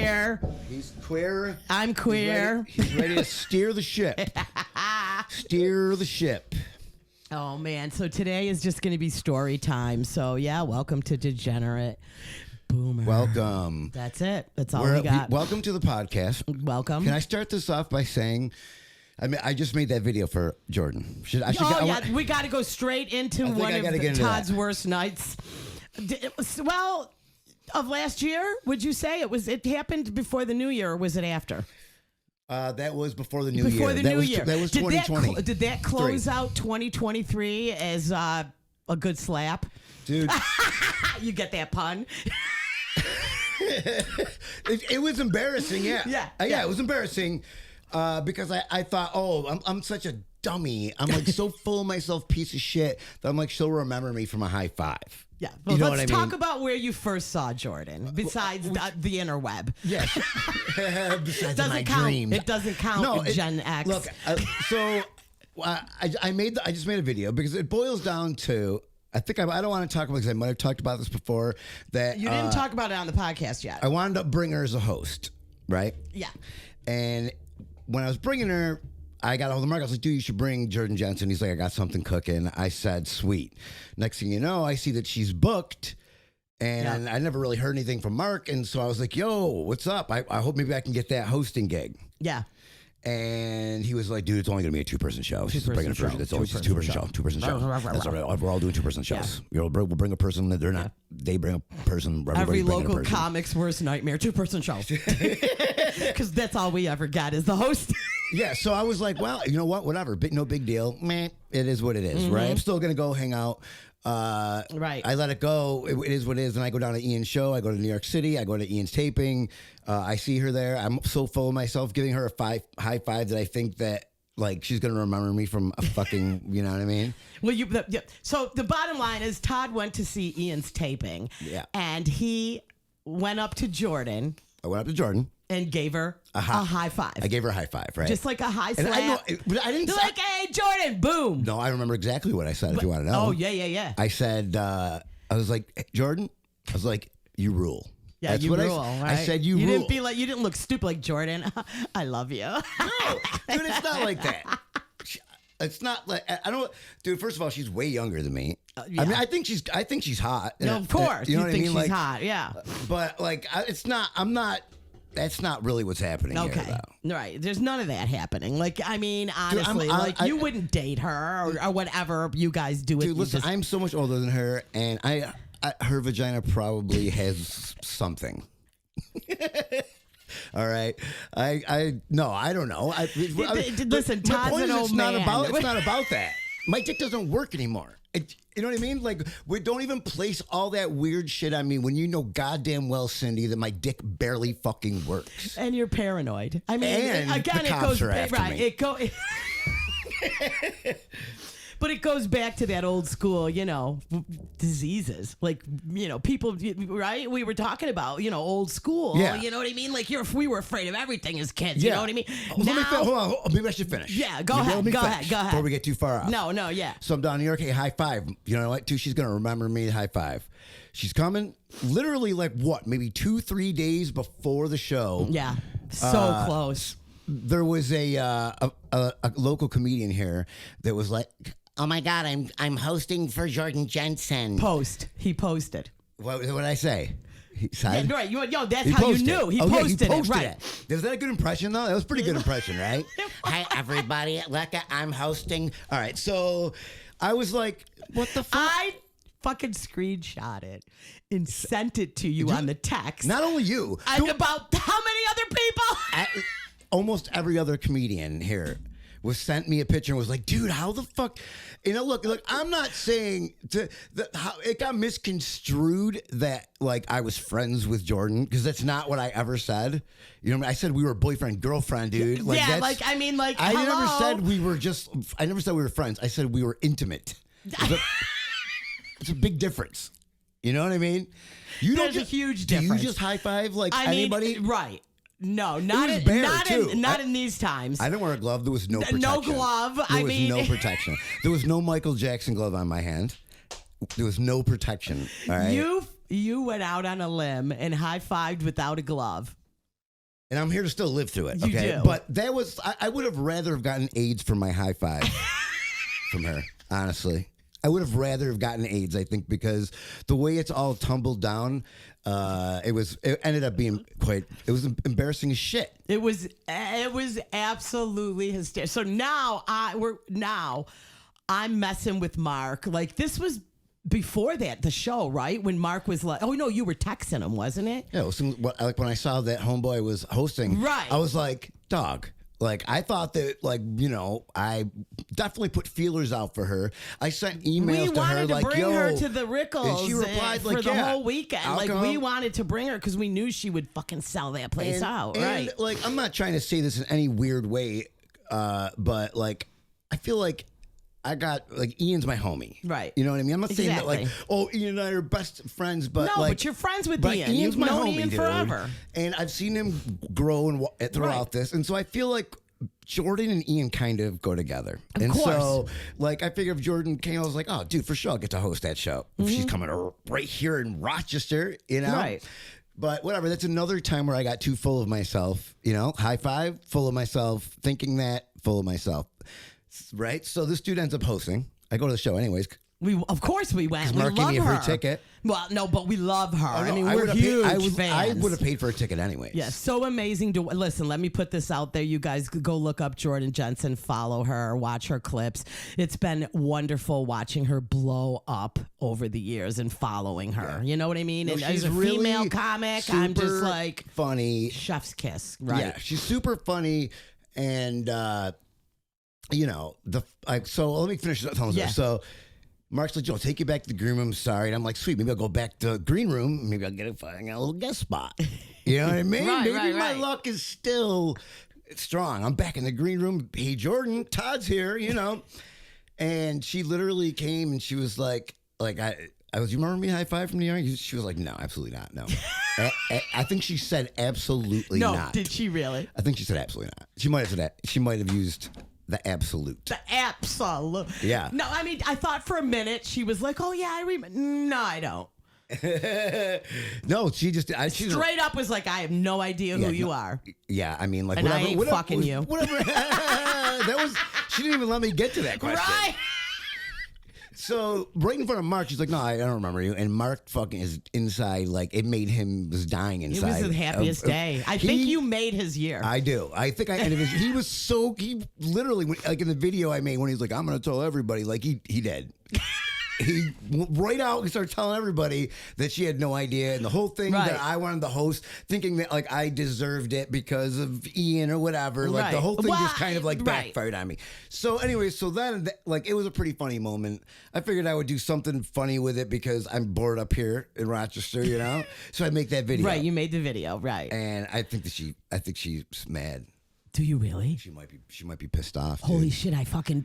queer. He's queer. I'm queer. He's ready to steer the ship. Steer the ship. Oh, man. So today is just going to be story time. So, yeah, welcome to Degenerate Boomer. Welcome. That's it. That's all we got. Welcome to the podcast. Welcome. Can I start this off by saying, I just made that video for Jordan. We got to go straight into one of Todd's worst nights. Of last year, would you say it happened before the new year, or was it after? That was before the new year. Before the new year. That was 2020. Did that close out 2023 as a good slap? Dude. You get that pun? It was embarrassing, yeah. Yeah, it was embarrassing because I thought, I'm such a dummy. I'm like so full of myself, piece of shit, that I'm like, she'll remember me from a high five. Yeah, well, let's talk about where you first saw Jordan, besides the interweb. Yes, besides my count. dreams. It doesn't count. No, Gen X. Look, I just made a video because it boils down to. I don't want to talk about because I might have talked about this before. That you didn't talk about it on the podcast yet. I wanted to bring her as a host, right? Yeah. And when I was bringing her, I got a hold of Mark. I was like, dude, you should bring Jordan Jensen. He's like, I got something cooking. I said, sweet. Next thing you know, I see that she's booked. And I never really heard anything from Mark. And so I was like, yo, what's up? I hope maybe I can get that hosting gig. Yeah. And he was like, dude, it's only going to be a two-person show. She's bringing a person. It's always a two-person show. Two-person show. That's all right. We're all doing two-person shows. We'll bring a person. They're not. They bring a person. Every local comic's worst nightmare. Two-person show. Because that's all we ever got is the host. Yeah, so I was like, well, you know what? Whatever. No big deal. Meh, it is what it is, right? I'm still going to go hang out. Right. I let it go. It is what it is. And I go down to Ian's show. I go to New York City. I go to Ian's taping. I see her there. I'm so full of myself, giving her a high five that I think that like she's going to remember me from a fucking, you know what I mean? Well, so the bottom line is Todd went to see Ian's taping. Yeah. And he went up to Jordan. I went up to Jordan. And gave her a high five. I gave her a high five, right? Just like a high slap. And I didn't. You're like, hey, Jordan, boom. No, I remember exactly what I said. If you want to know. Oh yeah. I said, I was like, hey, Jordan. I was like, you rule. Yeah, that's you what rule. I said. You rule. Didn't feel like you didn't look stupid like Jordan. I love you. No, dude, it's not like that. It's not like I don't. Dude, first of all, she's way younger than me. Yeah. I mean, I think she's hot. No, of course, you know what think I mean? She's like, hot. Yeah. But like, it's not. I'm not. That's not really what's happening here, though. Right. There's none of that happening. Like, I mean, honestly, dude, you wouldn't date her or whatever you guys do. Dude, listen, I'm so much older than her, and her vagina probably has something. All right. I don't know. Listen, Todd's an old man. It's not about that. My dick doesn't work anymore. You know what I mean? Like, we don't even place all that weird shit on me when you know goddamn well, Cindy, that my dick barely fucking works. And you're paranoid. I mean, and again, the cops are after me. But it goes back to that old school, diseases. Like, people, right? We were talking about, old school. Yeah. You know what I mean? Like, we were afraid of everything as kids. You know what I mean? Hold on. Maybe I should finish. Yeah, go ahead. Before we get too far off. No, yeah. So I'm down in New York. Hey, high five. You know what, too? She's going to remember me. High five. She's coming literally like what? Maybe 2-3 days before the show. Yeah. So close. There was a local comedian here that was like, oh my God, I'm hosting for Jordan Jensen. He posted. What did I say? Yeah, right. That's how you knew. He posted it. Right. Was that a good impression, though? That was a pretty good impression, right? Hi, everybody. Look, I'm hosting. All right. So I was like, what the fuck? I fucking screenshot it and sent it to you on the text. Not only you. And about how many other people? Almost every other comedian here sent me a picture and was like, dude, how the fuck? Look, I'm not saying how it got misconstrued that like I was friends with Jordan, because that's not what I ever said. You know, I said we were boyfriend, girlfriend, dude. Like, yeah, I never said we were I never said we were friends. I said we were intimate. It's a big difference. You know what I mean? There's a huge difference. Do you just high five like anybody? Right. No, not in these times. I didn't wear a glove. There was no protection. No glove. There was no protection. There was no Michael Jackson glove on my hand. There was no protection. All right. You went out on a limb and high-fived without a glove. And I'm here to still live through it. You Okay. do. But that was, I would have rather have gotten AIDS from my high five from her, honestly. I would have rather have gotten AIDS, I think, because the way it's all tumbled down, it ended up being it was embarrassing as shit. It was absolutely hysterical. So now I'm messing with Mark. Like, this was before the show, right? When Mark was like, oh no, you were texting him, wasn't it? Yeah, like when I saw that homeboy was hosting, right? I was like, dog. Like, I thought that, like, you know, I definitely put feelers out for her. I sent emails to her, like, bring her to the Rickles, and she replied, like, for the whole weekend. I'll like, come. we wanted to bring her because we knew she would fucking sell that place out, right? And, like, I'm not trying to say this in any weird way, but, like, I feel like I got, like, Ian's my homie. Right. You know what I mean? I'm not saying that, Exactly. like, oh, Ian and I are best friends, but, No, like. but you're friends with But Ian. Ian's You've my known homie, Ian dude. forever. And I've seen him grow and throughout Right. this. And so I feel like Jordan and Ian kind of go together. Of course. So, like, I figured if Jordan came, I was like, oh, dude, for sure I'll get to host that show. If she's coming right here in Rochester, you know? Right. But whatever, that's another time where I got too full of myself, you know? High five, full of myself, thinking that, full of myself. Right? So this dude ends up hosting. I go to the show anyways. Of course we went. We Mark gave love me a her. free ticket. Well, no, but we love her. I mean, I we're would've huge paid, I fans. would have paid for a ticket anyways. Yes, so amazing. Listen, let me put this out there. You guys go look up Jordan Jensen, follow her, watch her clips. It's been wonderful watching her blow up over the years and following her. Yeah. You know what I mean? No, and she's as a really female comic, I'm just super like funny. chef's kiss, right? Yeah, she's super funny, and you know so let me finish telling Yeah. her. So Mark's like, Joe, I'll take you back to the green room. Sorry. And I'm like, sweet. Maybe I'll go back to the green room. Maybe I'll get a little guest spot. You know what I mean? Right, Maybe right, my right. luck is still strong. I'm back in the green room. Hey, Jordan, Todd's here, you know. And she literally came and she was like I was, you remember me high five from New York? She was like, no, absolutely not. No. I think she said absolutely No, not. did she really? I think she said absolutely not. She might have said that. She might have used the absolute. The absolute. Yeah. No, I mean, I thought for a minute she was like, oh, yeah, I remember. No, I don't. No, she just Straight up was like, I have no idea who you are. Yeah, I mean, like, And I whatever, ain't whatever, fucking you. Whatever. That was. She didn't even let me get to that question. Right. So right in front of Mark, she's like, "No, I don't remember you." And Mark fucking is inside, like it made him was dying It inside. was the happiest day. I think you made his year. I do. I think I ended his. He literally, like in the video I made when he's like, "I'm gonna tell everybody," like he did. He right out and started telling everybody that she had no idea, and the whole thing Right. that I wanted to host, thinking that like I deserved it because of Ian or whatever. Like the Right. whole thing Well, just kind of like right. backfired on me. So anyway, so then like it was a pretty funny moment. I figured I would do something funny with it because I'm bored up here in Rochester, you know. So I make that video. Right, you made the video, right? And I think she's mad. Do you really? She might be pissed off. Holy dude. shit!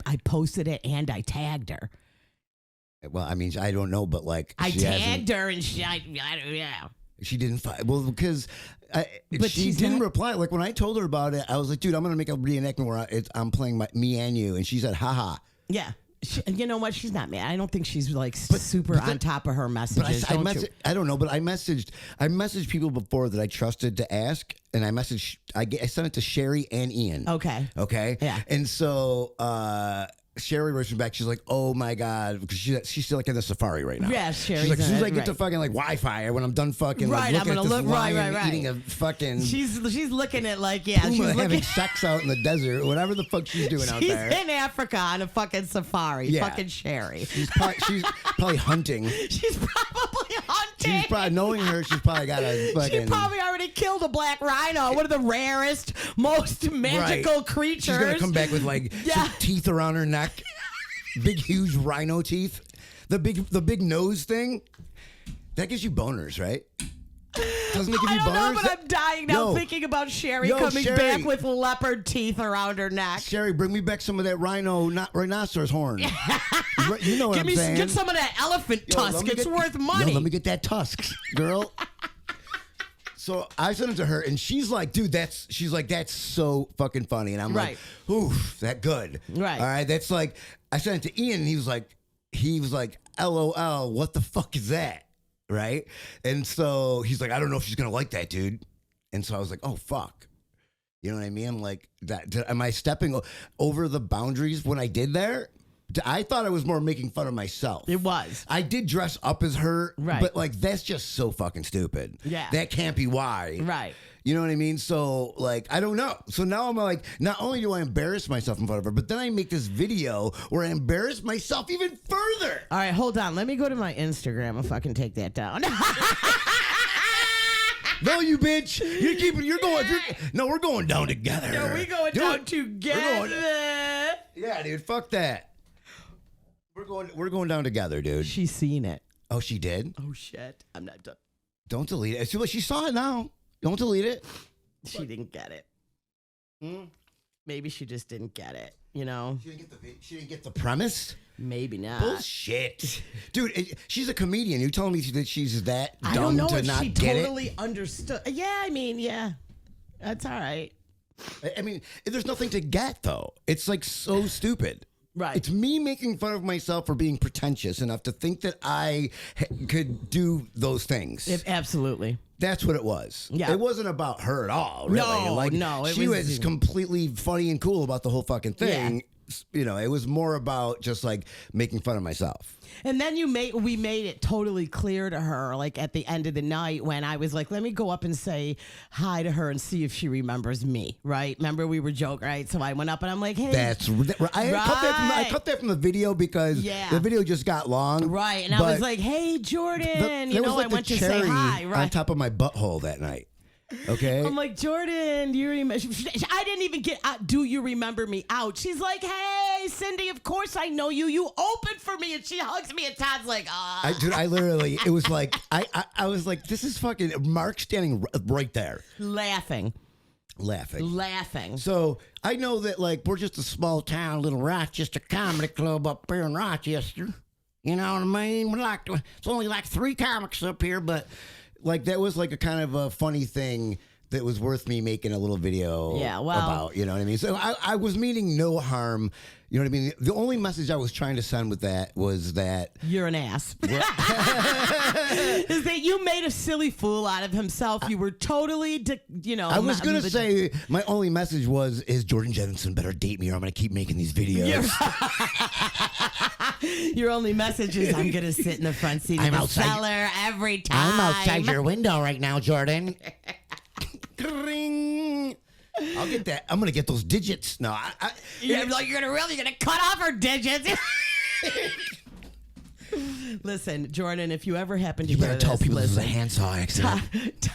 I posted it and I tagged her. Well, I mean, I don't know, but like I she hasn't- tagged her and yeah. She didn't fight. Well, because But she she's didn't not- reply. Like when I told her about it, I was like, dude, I'm going to make a reenactment where I'm playing me and you. And she said, haha. Yeah. You know what? She's not mad. I don't think she's like super on top of her messages. But I don't know, but I messaged people before that I trusted to ask. And I sent it to Sherry and Ian. Okay. Okay. Yeah. And so, Sherry writes me back. She's like, "Oh my god," because she's still like in the safari right now. Yeah, She's like, as soon as I get to right. fucking like Wi-Fi, when I'm done fucking Right, like, I'm looking gonna at this look- right, lion right, right. eating a fucking She's looking at like she's puma having looking. sex out in the desert, whatever the fuck she's doing out She's there. in Africa on a fucking safari. Yeah. Fucking Sherry. She's probably hunting. She's probably hunting. She's probably knowing her. She's probably got a fucking. She probably already killed a black rhino, one of the rarest, most magical creatures. She's gonna come back with like Yeah. some teeth around her neck, big huge rhino teeth, the big nose thing. That gives you boners, right? Doesn't it give I you don't boners? know, but I'm dying now Yo. thinking about Sherry Yo, coming Sherry. back with leopard teeth around her neck. Sherry, bring me back some of that rhinoceros horn. You know what I'm saying? Get some of that elephant Yo, let tusk. me It's get- worth money. Yo, let me get that tusks, girl. So I sent it to her, and she's like, "Dude, that's so fucking funny." And I'm Right. like, "Oof, that good." Right. All right. That's like, I sent it to Ian, and he was like, "LOL, what the fuck is that?" Right. And so he's like, "I don't know if she's gonna like that, dude." And so I was like, "Oh fuck." You know what I mean? I'm like, am I stepping over the boundaries when I did there? I thought I was more making fun of myself. It was. I did dress up as her, right? But like, that's just so fucking stupid. Yeah, that can't be why. Right. You know what I mean? So like, I don't know. So now I'm like, not only do I embarrass myself in front of her, but then I make this video where I embarrass myself even further. All right, hold on. Let me go to my Instagram and fucking take that down. No, you bitch. You're going. No, we're going down together. No, we going down together. Yeah, dude. Fuck that. We're going down together, dude. She's seen it. Oh, she did? Oh shit. I'm not done. Don't delete it. She saw it now. Don't delete it. She didn't get it. Maybe she just didn't get it. You know? She didn't get the premise? Maybe not. Bullshit. Dude, she's a comedian. You telling me that she's that dumb I don't know to if not she get totally understood. Yeah, I mean, yeah. That's all right. I mean, there's nothing to get, though. It's like so stupid. Right. It's me making fun of myself for being pretentious enough to think that I could do those things. Absolutely. That's what it was. Yeah. It wasn't about her at all, really. No. She was completely funny and cool about the whole fucking thing. Yeah. You know, it was more about just like making fun of myself. And then we made it totally clear to her, like at the end of the night when I was like, let me go up and say hi to her and see if she remembers me, right? Remember we were joking, right? So I went up and I'm like, hey. I cut that from the video because the video just got long. Right. And I was like, hey, Jordan. I went to say hi. Right. On top of my butthole that night. Okay. I'm like, Jordan, do you remember? I didn't even get, do you remember me out? She's like, hey, Cindy, of course I know you. You opened for me. And she hugs me and Todd's like, Dude, I literally, it was like, I was like, this is fucking Mark standing right there. Laughing. So I know that like, we're just a small town, little Rochester comedy club up here in Rochester. You know what I mean? It's only like 3 comics up here, but like that was like a kind of a funny thing that was worth me making a little video about, you know what I mean? So I was meaning no harm, you know what I mean? The only message I was trying to send with that was that you're an ass. Is that you made a silly fool out of himself. You were totally, I was going to say my only message is Jordan Jensen better date me or I'm going to keep making these videos. Your only message is I'm going to sit in the front seat of the cellar every time. I'm outside your window right now, Jordan. I'll get that. I'm gonna get those digits. No, you're gonna cut off her digits. Listen, Jordan, if you ever happen to hear this, tell people this is a handsaw accident.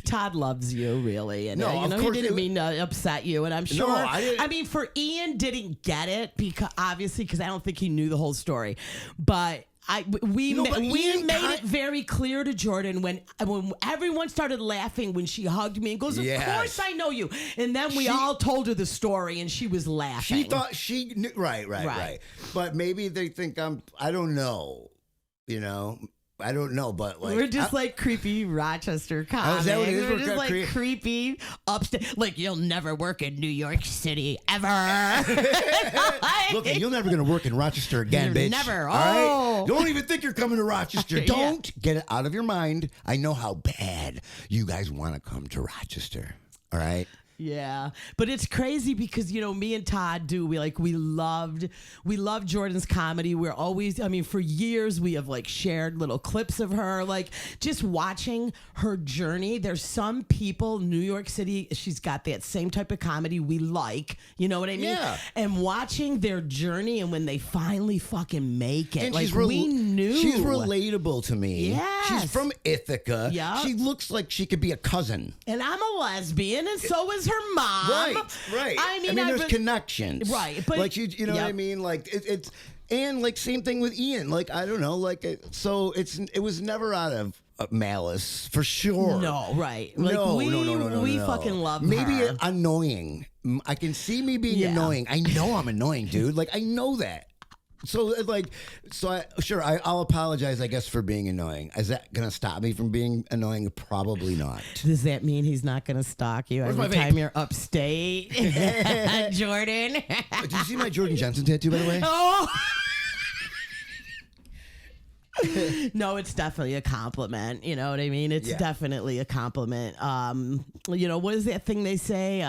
Todd loves you, really, and he didn't mean to upset you. And I'm sure. No, I didn't. I mean, for Ian, didn't get it because I don't think he knew the whole story, but. We made it very clear to Jordan when everyone started laughing when she hugged me and goes, of course I know you. And then we all told her the story and she was laughing. She thought she knew. Right. But maybe they think I don't know. You know? I don't know, but like we're just like creepy Rochester comics. We're just like creepy upstate. Like you'll never work in New York City ever. Look, you're never gonna work in Rochester again, bitch. Never. All right? Don't even think you're coming to Rochester. Don't get it out of your mind. I know how bad you guys want to come to Rochester. All right. Yeah, but it's crazy because me and Todd we loved Jordan's comedy. We're always, for years we have like shared little clips of her, like just watching her journey. There's some people in New York City, she's got that same type of comedy we like, you know what I mean? Yeah. And watching their journey and when they finally fucking make it, and like we knew. She's relatable to me. Yes. She's from Ithaca. Yeah. She looks like she could be a cousin. And I'm a lesbian and so is her mom. Right. I mean, there's connections. Right. But like you know what I mean? Like it's and like same thing with Ian. Like I don't know. Like so it was never out of malice for sure. No, right. Like no. We fucking love her. Maybe annoying. I can see me being annoying. I know I'm annoying, dude. Like I know that. So I'll apologize, I guess, for being annoying. Is that gonna stop me from being annoying? Probably not. Does that mean he's not gonna stalk you every time you're upstate, Jordan? Do you see my Jordan Jensen tattoo, by the way? Oh. No, it's definitely a compliment. You know what I mean? It's definitely a compliment. You know, what is that thing they say?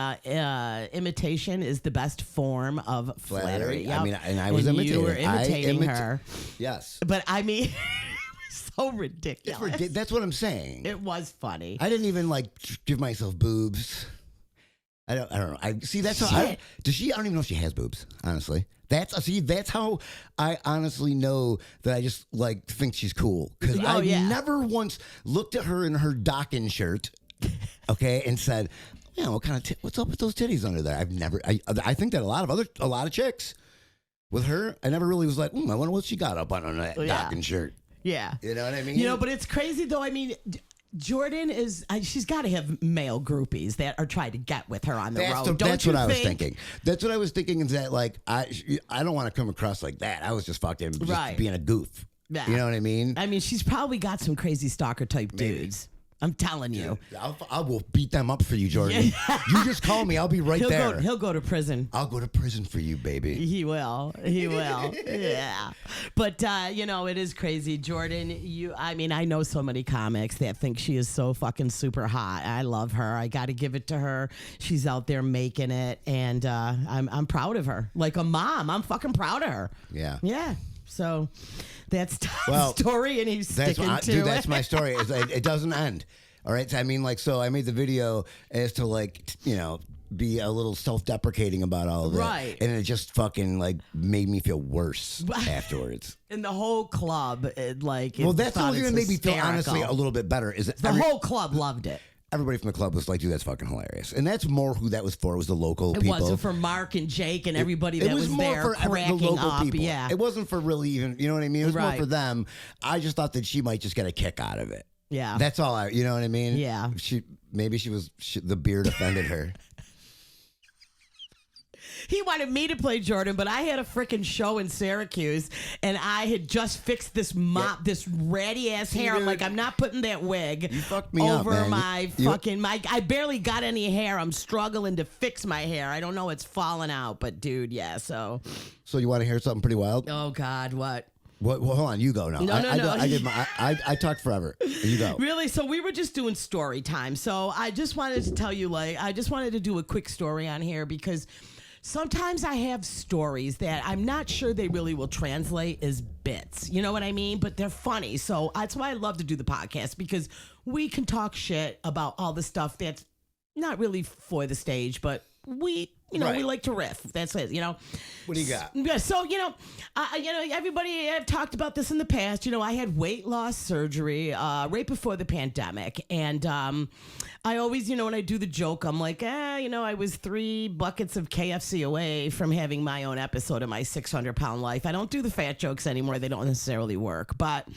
Imitation is the best form of flattery. Yep. I mean, and I was imitating. You were imitating her. Yes. But I mean, it was so ridiculous. That's what I'm saying. It was funny. I didn't even like give myself boobs. I don't know. I see. That's how. Does she? I don't even know if she has boobs. Honestly. That's how I honestly know that I just like think she's cool, because I never once looked at her in her docking shirt, okay, and said, "Yeah, what's up with those titties under there?" I've never. I think that a lot of chicks with her, I never really was like, I wonder what she got up on that docking shirt. Yeah, you know what I mean. You know, but it's crazy though. I mean, Jordan she's got to have male groupies that are trying to get with her on the road. That's what I was thinking. That's what I was thinking, is that like I don't want to come across like that. I was just fucking being a goof. Yeah. You know what I mean? I mean, she's probably got some crazy stalker type dudes. I'm telling you. I will beat them up for you, Jordan. You just call me. I'll be right there. He'll go to prison. I'll go to prison for you, baby. He will. Yeah. But, you know, it is crazy. Jordan, I know so many comics that think she is so fucking super hot. I love her. I got to give it to her. She's out there making it. And I'm proud of her. Like a mom, I'm fucking proud of her. Yeah. Yeah. So that's Todd's story, and he's sticking to it. That's my story. It doesn't end. All right. So, I mean, like, so I made the video as to, like, you know, be a little self-deprecating about all of it. Right. And it just fucking, like, made me feel worse afterwards. And the whole club, that's the only thing that made me feel, honestly, a little bit better. Is that the whole club loved it. Everybody from the club was like, dude, that's fucking hilarious. And that's more who that was for, was the local people. It wasn't for Mark and Jake and everybody that was there for cracking the local up. People. Yeah. It wasn't for really even, you know what I mean? It was more for them. I just thought that she might just get a kick out of it. Yeah. That's all you know what I mean? Yeah. Maybe the beard offended her. He wanted me to play Jordan, but I had a freaking show in Syracuse, and I had just fixed this this ratty ass hair. I'm like, I'm not putting that wig over my fucking. I barely got any hair. I'm struggling to fix my hair. I don't know, it's falling out, but dude, yeah. So you want to hear something pretty wild? Oh God, what? Well, hold on. You go now. No. I talked forever. You go. Really? So we were just doing story time. So I just wanted to tell you, I just wanted to do a quick story on here, because sometimes I have stories that I'm not sure they really will translate as bits. You know what I mean? But they're funny. So that's why I love to do the podcast, because we can talk shit about all the stuff that's not really for the stage, but we like to riff. That's it, you know. What do you got? Yeah, so, everybody have talked about this in the past. You know, I had weight loss surgery right before the pandemic. And I always, when I do the joke, I'm like, I was 3 buckets of KFC away from having my own episode of my 600-pound life. I don't do the fat jokes anymore. They don't necessarily work. But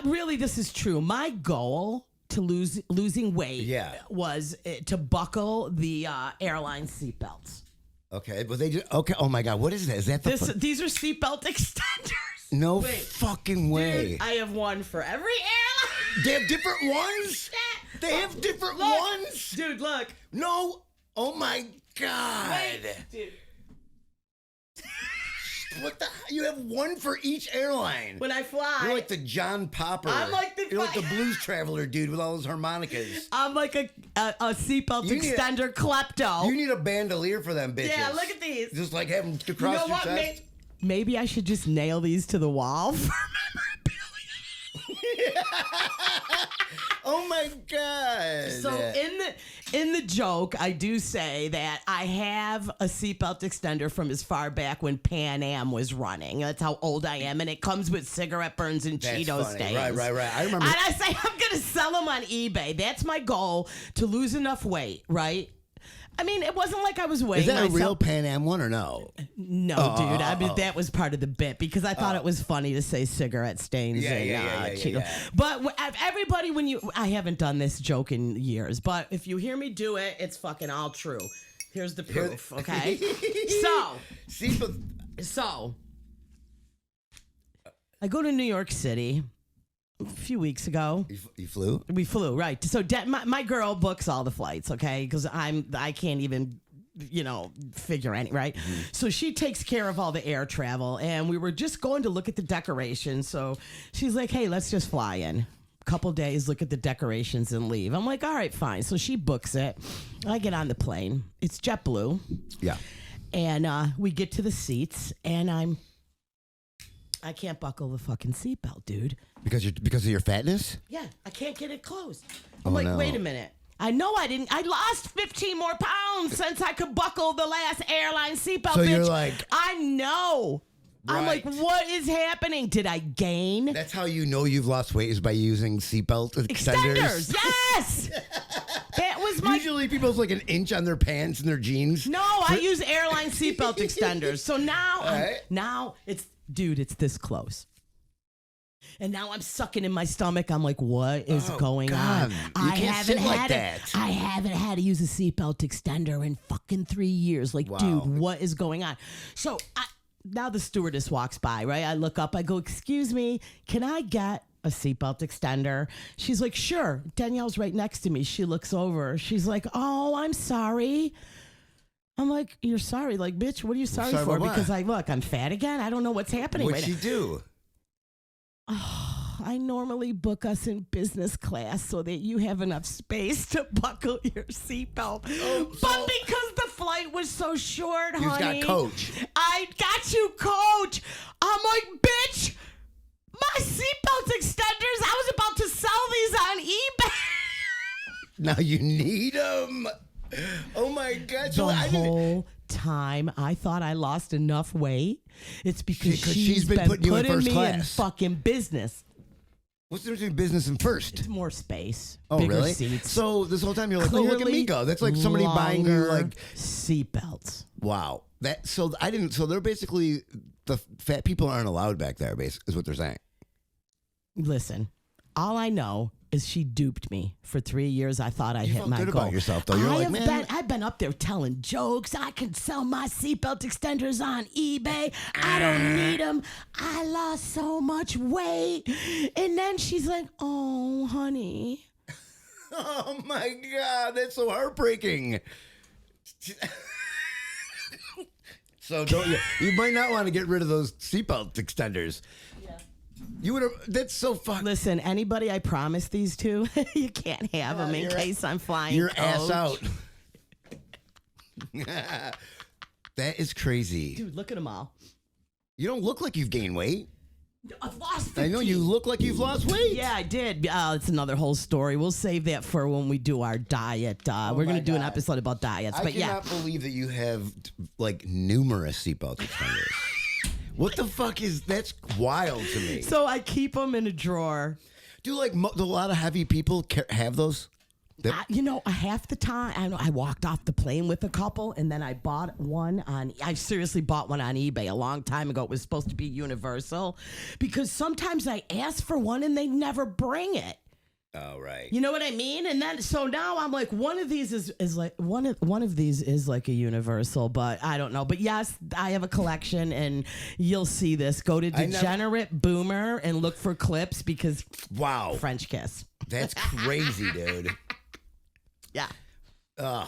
really, this is true. My goal to losing weight was to buckle the airline seatbelts. Okay, but they just oh my God, what is that? Is that these are seatbelt extenders? No fucking way. Dude, I have one for every airline. They have different ones? They have different ones? Dude, look. No. Oh my God. Wait, dude. What the? You have one for each airline. When I fly, you're like the John Popper. You're like the Blues Traveler dude with all those harmonicas. I'm like a seatbelt extender klepto. You need a bandolier for them bitches. Yeah, look at these. Just like have them across your chest. Maybe I should just nail these to the wall for memorabilia. Oh my God. So in the joke, I do say that I have a seatbelt extender from as far back when Pan Am was running. That's how old I am. And it comes with cigarette burns and Cheeto stains. Right. I remember. And I say I'm going to sell them on eBay. That's my goal, to lose enough weight, right? I mean, it wasn't like I was weighing myself. Is that a real Pan Am one or no? No, dude. I mean, that was part of the bit, because I thought it was funny to say cigarette stains and Cheeto. Yeah. But everybody, I haven't done this joke in years, but if you hear me do it, it's fucking all true. Here's the proof, okay? So, I go to New York City a few weeks ago. You flew? We flew, right. So my girl books all the flights, okay? Because I can't even figure any, right? So she takes care of all the air travel, and we were just going to look at the decorations. So she's like, hey, let's just fly in. Couple days, look at the decorations and leave. I'm like, all right, fine. So she books it. I get on the plane. It's JetBlue. Yeah. And we get to the seats, and I can't buckle the fucking seatbelt, dude. Because of your fatness? Yeah, I can't get it closed. I'm like, no. wait a minute. I know I didn't. I lost 15 more pounds since I could buckle the last airline seatbelt. So bitch. you're like, I know. Right. I'm like, what is happening? Did I gain? That's how you know you've lost weight, is by using seatbelt extenders. Yes. That was my. Usually people's like an inch on their pants and their jeans. No, I use airline seatbelt extenders. So now, Right. now it's this close. And now I'm sucking in my stomach. I'm like, what is going God. on? You I can't haven't sit like had that. it. I haven't had to use a seatbelt extender in fucking 3 years. Like, Wow. dude, what is going on? So now the stewardess walks by, right? I look up. I go, excuse me, can I get a seatbelt extender? She's like, sure. Danielle's right next to me. She looks over. She's like, oh, I'm sorry. I'm like, you're sorry? Like, bitch, what are you sorry for? about what? Because I'm fat again. I don't know what's happening What'd right she do? Oh, I normally book us in business class so that you have enough space to buckle your seatbelt. But because the flight was so short, You honey, got coach. I got you, coach. I'm like, bitch, my seatbelt extenders, I was about to sell these on eBay. Now you need them. Oh my God. So The I didn't. whole time I thought I lost enough weight. It's because Because she's been putting you in first me in class. fucking business. What's the difference between business and first? It's more space. Oh, bigger really? seats. So this whole time you're like, oh, look at me go. That's like somebody buying you longer like, seatbelts. wow. So they're basically, the fat people aren't allowed back there, basically, is what they're saying. Listen, all I know is she duped me for 3 years. I thought I You hit felt my good goal. about yourself, though. You're like, man. I've been up there telling jokes. I can sell my seatbelt extenders on eBay. I don't need them. I lost so much weight. And then she's like, oh, honey. Oh my God, that's so heartbreaking. So you might not want to get rid of those seatbelt extenders. Yeah. You would have. That's so fucked. Listen, anybody I promise these to, you can't have them in case I'm flying. Your coach. ass out. That is crazy. Dude, look at them all. You don't look like you've gained weight. I've lost 15. I know you look like you've lost weight. Yeah, I did. It's another whole story. We'll save that for when we do our diet. We're going to do an episode about diets. I But yeah. cannot believe that you have like numerous seatbelt extenders. What the fuck is that's wild to me. So I keep them in a drawer. Do like do a lot of heavy people have those? Half the time, I walked off the plane with a couple, and then I bought one I seriously bought one on eBay a long time ago. It was supposed to be universal because sometimes I ask for one and they never bring it. Oh, right. You know what I mean? And then, so now I'm like, one of these is like, one of these is like a universal, but I don't know. But yes, I have a collection and you'll see this. Go to Degenerate Boomer and look for clips because wow. French kiss. That's crazy, dude. Yeah. Oh.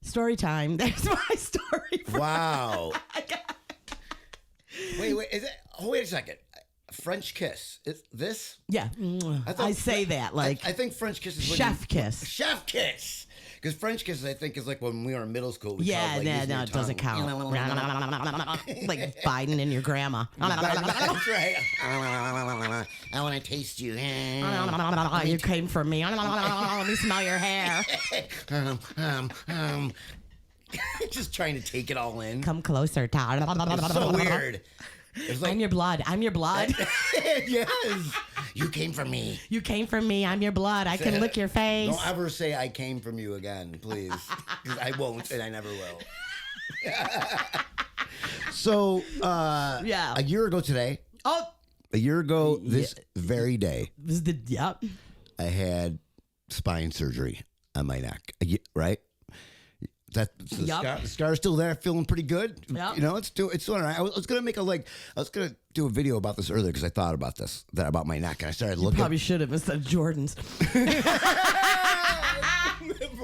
Story time. There's my story. Wow. Wait, is it? Oh, wait a second. French kiss. Is this? Yeah. I say that like. I think French kiss is chef kiss. Chef kiss. Because French kiss, I think, is like when we were in middle school. Yeah, no, it doesn't count. Like Biden and your grandma. That's right. I want to taste you. You came for me. Let me smell your hair. Just trying to take it all in. Come closer, Todd. It's so weird. It's like, I'm your blood. I'm your blood. Yes. You came from me. You came from me. I'm your blood. I can lick your face. Don't ever say I came from you again, please. Because I won't, and I never will. So, yeah. a year ago today. Oh. A year ago this very day. This is yep. I had spine surgery on my neck. Right? The scar's still there, feeling pretty good. Yep. You know, it's doing all right. I was gonna do a video about this earlier because I thought about about my neck, and I started looking. Probably should have instead of Jordan's.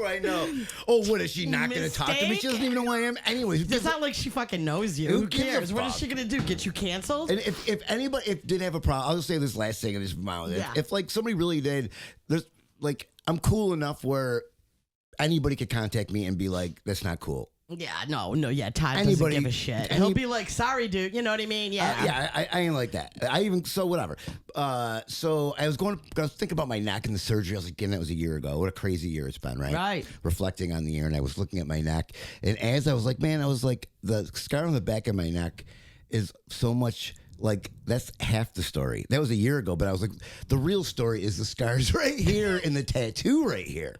I know. Oh, what is she not going to talk to me? She doesn't even know who I am. Anyways, it's not like she fucking knows you. Who cares? What is she gonna do? Get you canceled? And if anybody did have a problem, I'll just say this last thing and just mouth it. If like somebody really did, there's like I'm cool enough where anybody could contact me and be like, that's not cool. Yeah, yeah. Todd doesn't give a shit. He'll be like, sorry, dude. You know what I mean? Yeah. I ain't like that. Whatever. So I was thinking about my neck and the surgery. I was like, again, that was a year ago. What a crazy year it's been, right? Right. Reflecting on the year, and I was looking at my neck, and as I was like, man, I was like, the scar on the back of my neck is so much. Like, that's half the story. That was a year ago, but I was like, the real story is the scars right here and the tattoo right here.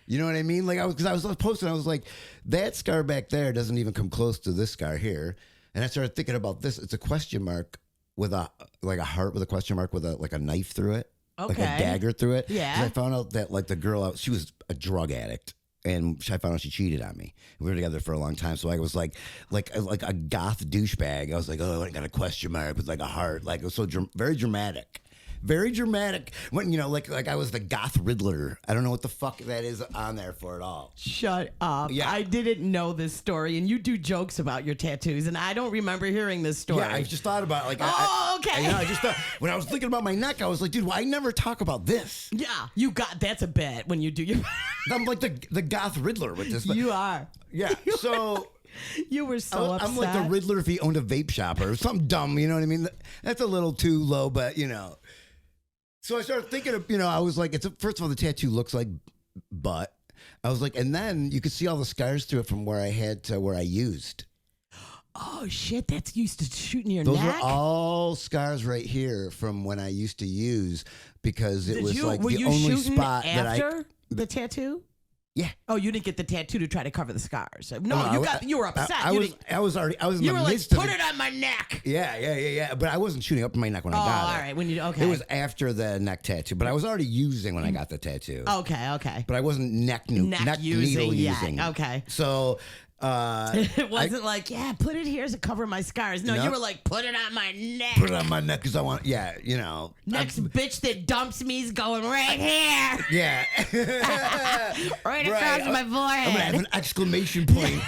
You know what I mean? Like, I was posting, I was like, that scar back there doesn't even come close to this scar here. And I started thinking about this. It's a question mark with a heart with a question mark with a knife through it. Okay. Like a dagger through it. Yeah. 'Cause I found out that like the girl, she was a drug addict. And I found out she cheated on me. We were together for a long time. So I was like a goth douchebag. I was like, oh, I got a question mark with like a heart. Like, it was so very dramatic. Very dramatic. When, like I was the goth Riddler. I don't know what the fuck that is on there for at all. Shut up. Yeah. I didn't know this story, and you do jokes about your tattoos, and I don't remember hearing this story. Yeah, I just thought about it. Like, okay. I just thought, when I was thinking about my neck, I was like, dude, I never talk about this. Yeah, that's a bet when you do your... I'm like the goth Riddler with this. You are. Yeah, so... You were so upset. I'm like the Riddler if he owned a vape shop or something dumb, you know what I mean? That's a little too low, but, So I started thinking of, I was like, first of all, the tattoo looks like butt. I was like, and then you could see all the scars through it from where I had to where I used. Oh, shit. That's used to shooting your Those neck? are all scars right here from when I used to use because it was like the only spot that I... after the tattoo? Yeah. Oh, you didn't get the tattoo to try to cover the scars. No, you were upset. I was in the midst of... put it on my neck. Yeah. But I wasn't shooting up my neck when I got it. All right. Okay. It was after the neck tattoo, but I was already using when I got the tattoo. Okay. But I wasn't neck needle using. Okay. So... it wasn't put it here to cover my scars. No, you were like, put it on my neck. Put it on my neck because I want, Next bitch that dumps me is going right here. Yeah. right across my forehead. I'm going to have an exclamation point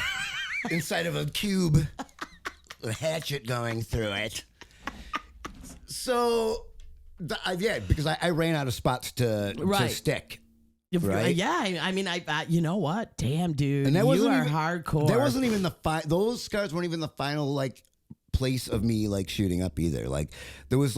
inside of a cube with a hatchet going through it. So, because I ran out of spots to stick. Right? Yeah, I mean, you know what? Damn, dude, and that you are hardcore. That wasn't even those scars weren't even the final place of me shooting up either. Like there was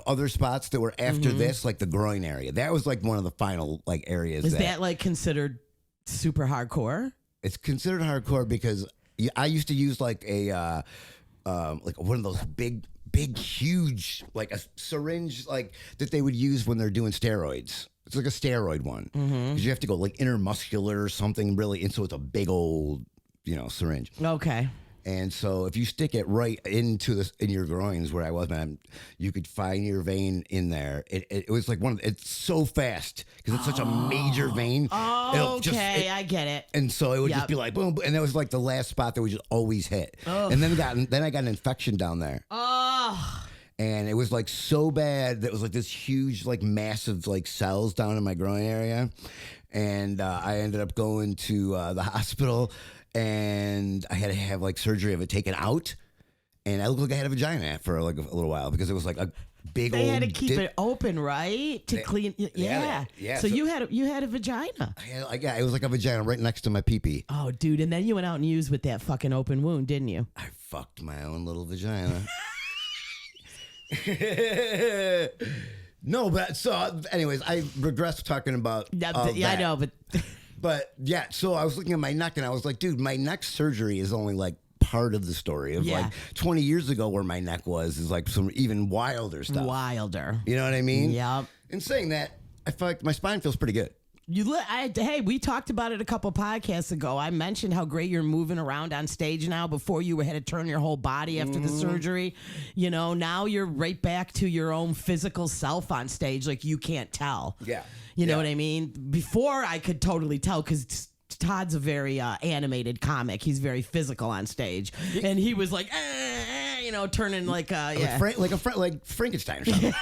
other spots that were after this, like the groin area. That was one of the final areas. Is that considered super hardcore? It's considered hardcore because I used to use a one of those big, huge a syringe that they would use when they're doing steroids. It's like a steroid one because you have to go intermuscular or something really, and so it's a big old syringe. Okay. And so if you stick it right in your groins where I was, man, you could find your vein in there. It was it's so fast because it's such a major vein. Oh, okay, I get it. And so it would just be boom, and that was the last spot that we just always hit. Oh. And then I got an infection down there. Oh. And it was so bad that it was this huge, massive, cells down in my groin area. And I ended up going to the hospital and I had to have surgery of it taken out. And I looked like I had a vagina for a little while because it was a big old. They had to keep it open, right? To clean. Yeah. So you had a vagina. It was like a vagina right next to my pee-pee. Oh, dude. And then you went out and used with that fucking open wound, didn't you? I fucked my own little vagina. No, but so anyways, I regress talking about I know, but yeah, so I was looking at my neck and I was like, dude, my neck surgery is only part of the story of 20 years ago where my neck was is some even wilder stuff. You know what I mean? Yep. And saying that, I feel like my spine feels pretty good. Hey, we talked about it a couple podcasts ago. I mentioned how great you're moving around on stage now. Before you had to turn your whole body after the surgery. Now you're right back to your own physical self on stage. You can't tell. Yeah. You know what I mean? Before I could totally tell because Todd's a very animated comic. He's very physical on stage. And he was turning like like Frankenstein or something.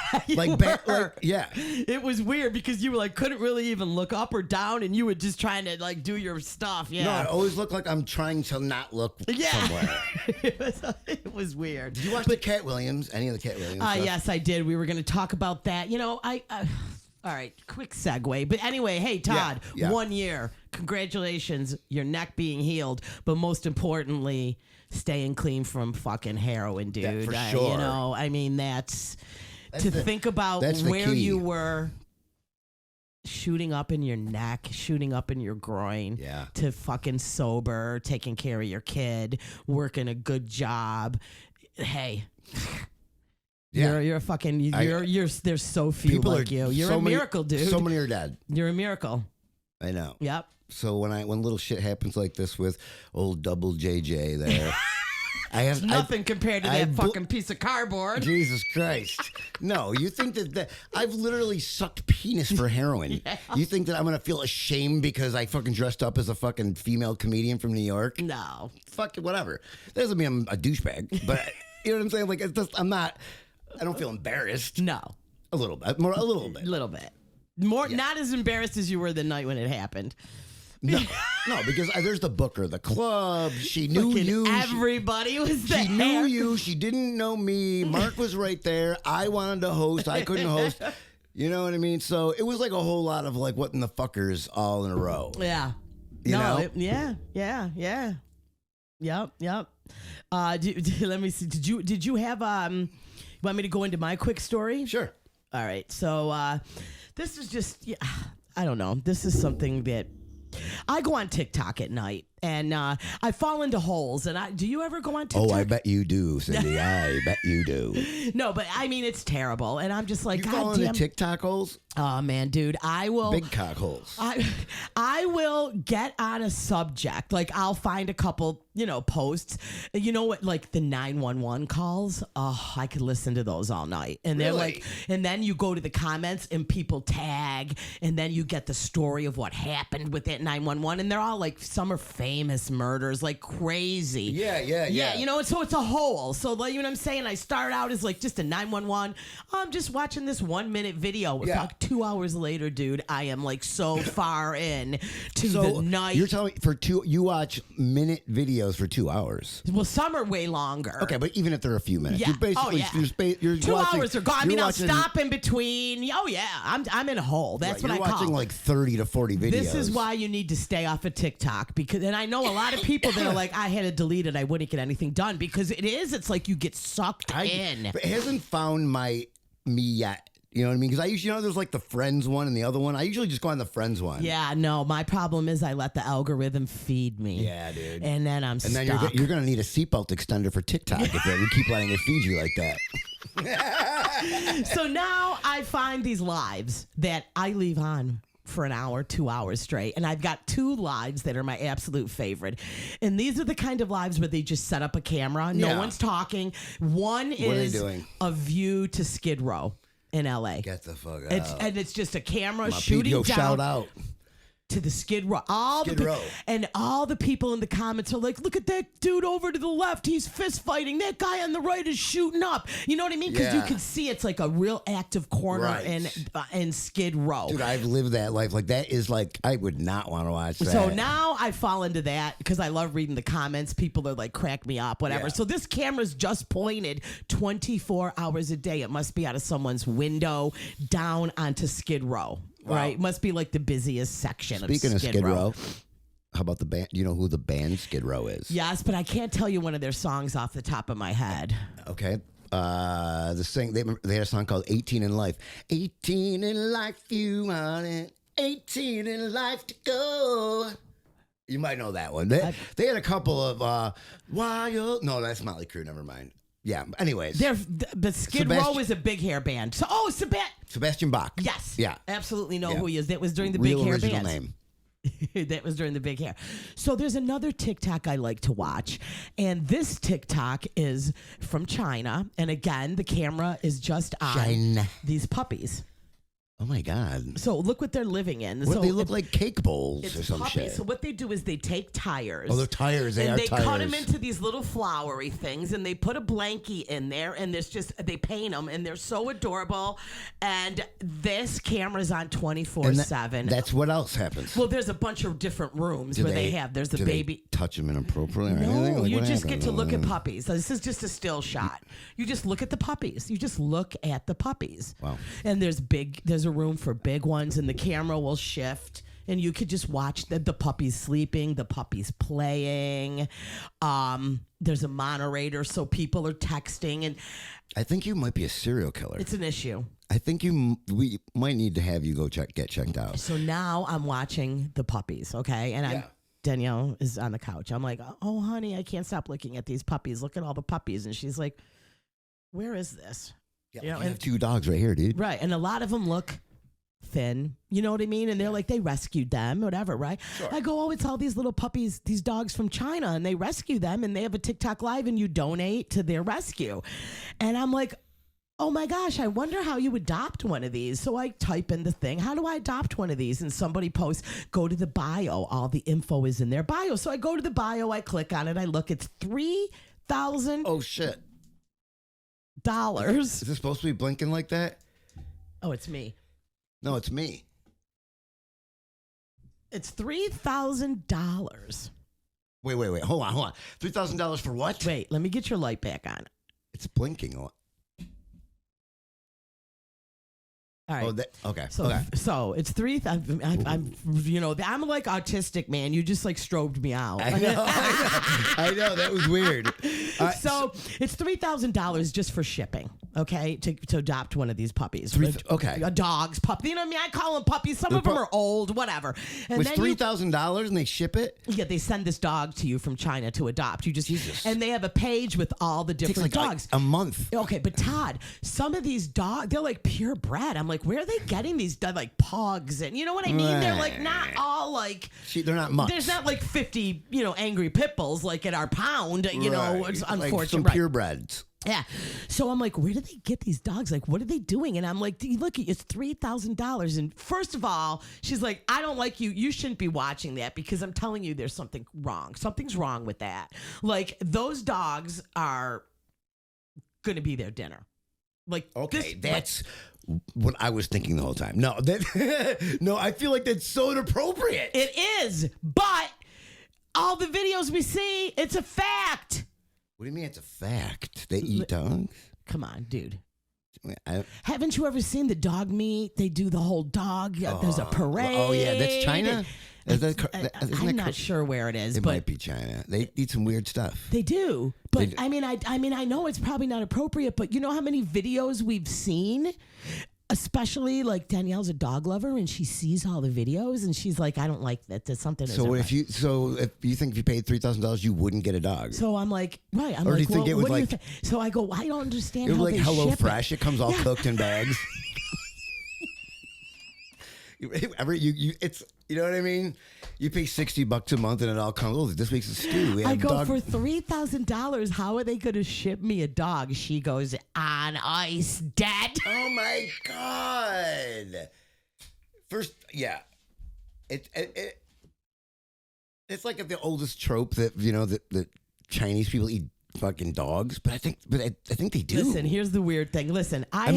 Yeah. It was weird because you were like couldn't really even look up or down, and you were just trying to like do your stuff. Yeah. No, I always look like I'm trying to not look somewhere. It was weird. Did you watch the Cat Williams? Any of the Cat Williams? Yes, I did. We were going to talk about that. All right, quick segue. But anyway, hey, Todd, 1 year. Congratulations, your neck being healed. But most importantly, staying clean from fucking heroin, dude. For sure. That's think about where you were shooting up in your neck, shooting up in your groin, to fucking sober, taking care of your kid, working a good job. Hey. Yeah. You're a fucking there's so few people like you. You're a miracle, dude. So many are dead. You're a miracle. I know. Yep. So when little shit happens like this with old double JJ there, it's nothing compared to that fucking piece of cardboard. Jesus Christ. No, you think that I've literally sucked penis for heroin. Yeah. You think that I'm going to feel ashamed because I fucking dressed up as a fucking female comedian from New York? No. Fuck it, whatever. That doesn't mean I'm a douchebag, but you know what I'm saying? Like, it's just, I don't feel embarrassed. No. A little bit. More, a little bit. A little bit. More, not as embarrassed as you were the night when it happened. No, because there's the booker, the club. She knew you. Everybody was there. She knew you. She didn't know me. Mark was right there. I wanted to host. I couldn't host. You know what I mean? So it was like a whole lot of like, what in the fuckers all in a row. Yeah. You know? Yeah. Yep. Let me see. Did you have want me to go into my quick story? Sure. All right. So this is just, I don't know. This is something that I go on TikTok at night and I fall into holes. And do you ever go on TikTok? Oh, I bet you do, Cindy. I bet you do. No, but I mean, it's terrible. And I'm just like, you fall into TikTok holes? Oh, man, dude. I will. Big cock holes. I will get on a subject. Like, I'll find a couple, posts. You know what? Like the 911 calls. Oh, I could listen to those all night. And they're like, and then you go to the comments and people tag. And then you get the story of what happened with that 911. And they're all like, some are famous murders, like crazy. Yeah. So it's a hole. So, like, you know what I'm saying? I start out as like just a 911. I'm just watching this 1 minute video. Yeah. 2 hours later, dude, I am like so far in to the night. You're telling me you watch minute videos for 2 hours. Well, some are way longer. Okay, but even if they're a few minutes, you're basically you're 2 hours are gone. I mean, I'll stop in between. Oh yeah, I'm in a hole. That's what I call. You're watching like 30 to 40 videos. This is why you need to stay off of TikTok and I know a lot of people that are like, I had to delete it. I wouldn't get anything done because it's like you get sucked in. But it hasn't found me yet. You know what I mean? Because I usually, there's like the Friends one and the other one. I usually just go on the Friends one. Yeah, no, my problem is I let the algorithm feed me. Yeah, dude. And then I'm stuck. And then you're going to need a seatbelt extender for TikTok if you keep letting it feed you like that. So now I find these lives that I leave on for an hour, 2 hours straight. And I've got 2 lives that are my absolute favorite. And these are the kind of lives where they just set up a camera. No one's talking. One is a view to Skid Row in LA. Get the fuck out. And it's just a camera shooting down. Shout out to the Skid Row. And all the people in the comments are like, look at that dude over to the left. He's fist fighting. That guy on the right is shooting up. You know what I mean? Because you can see it's like a real active corner in Skid Row. Dude, I've lived that life. Like, that is like, I would not want to watch that. So now I fall into that because I love reading the comments. People are like, crack me up, whatever. Yeah. So this camera's just pointed 24 hours a day. It must be out of someone's window down onto Skid Row. Wow. Right, must be like the busiest section. Speaking of Skid Row, how about the band? You know who the band Skid Row is? Yes, but I can't tell you one of their songs off the top of my head. Okay, they had a song called 18 in Life. 18 in life, you want it. 18 in life to go. You might know that one. They had a couple of wild. No, that's Motley Crue. Never mind. Yeah. Anyways, but Skid Row is a big hair band. So, Sebastian Bach. Yes. Yeah. Absolutely know who he is. That was during the big hair original bands. Name. That was during the big hair. So there's another TikTok I like to watch, and this TikTok is from China. And again, the camera is just on these puppies. Oh my God. So look what they're living in. What, so they look like cake bowls it's or some puppies. shit. So what they do is they take tires. Oh, they're tires. They and are they tires. cut them into these little flowery things, and they put a blankie in there, and they paint them, and they're so adorable. And this camera's on 24/7. That's what else happens. Well, there's a bunch of different rooms where there's a do baby. They touch them inappropriately or No, anything? Like, you what just happened? get to look at puppies. So this is just a still shot. You just look at the puppies. You just look at the puppies. Wow. And there's a room for big ones, and the camera will shift, and you could just watch the puppies sleeping, the puppies playing. There's a moderator, so people are texting, and I think you might be a serial killer. it's an issue. I think we might need to have you go get checked out. So now I'm watching the puppies, okay? And Danielle is on the couch. I'm like, oh, honey, I can't stop looking at these puppies. Look at all the puppies. And she's like, where is this? Yeah, You know, you have 2 dogs right here, dude. Right. And a lot of them look thin. You know what I mean? And they're like, they rescued them, whatever, right? Sure. I go, oh, it's all these little puppies, these dogs from China, and they rescue them, and they have a TikTok live, and you donate to their rescue. And I'm like, oh my gosh, I wonder how you adopt one of these. So I type in the thing, how do I adopt one of these? And somebody posts, go to the bio. All the info is in their bio. So I go to the bio, I click on it, I look, it's $3,000. Oh, shit. Is Is this supposed to be blinking like that? Oh, it's me. No, it's me. It's $3,000. Wait. Hold on. $3,000 for what? Wait, let me get your light back on. It's blinking. All right. Okay. So it's 3,000. I'm like autistic, man. You just like strobed me out. I know. That was weird. So it's $3,000 just for shipping. Okay, to adopt one of these puppies. Okay. A dog's puppy. You know what I mean? I call them puppies. Some of them are old, whatever. And with then $3,000 and they ship it? Yeah, they send this dog to you from China to adopt. And they have a page with all the different dogs. A month. Okay, but Todd, some of these dogs, they're like purebred. I'm like, where are they getting these like pugs? And you know what I mean? They're like not all like. They're not much. There's not like 50, angry pit bulls like at our pound. It's unfortunate. Like some purebreds. Yeah. So I'm like, where do they get these dogs? Like, what are they doing? And I'm like, look, it's $3,000. And first of all, she's like, I don't like you. You shouldn't be watching that because I'm telling you there's something wrong. Something's wrong with that. Like, those dogs are going to be their dinner. Like, okay, that's what I was thinking the whole time. No, no, I feel like that's so inappropriate. It is. But all the videos we see, it's a fact. What do you mean it's a fact? They eat dogs? Come on, dude. Haven't you ever seen the dog meat? They do the whole dog. There's a parade. Oh, yeah. That's China? I'm not sure where it is. It might be China. They eat some weird stuff. They do. But I mean, I know it's probably not appropriate, but you know how many videos we've seen? Especially like Danielle's a dog lover and she sees all the videos and she's like, I don't like that. There's something. So if you think if you paid $3,000, you wouldn't get a dog. So I'm like, right. I'm or like, do you think it was like? So I go, I don't understand. It was how like they Hello ship Fresh. It comes all cooked in bags. It's you know what I mean. You pay $60 a month and it all comes. Oh, this week's a stew. I go for $3,000. How are they going to ship me a dog? She goes on ice, Dad. Oh my God! First, yeah, it's like the oldest trope that that Chinese people eat fucking dogs, but I think they do. Listen, here's the weird thing. Listen, I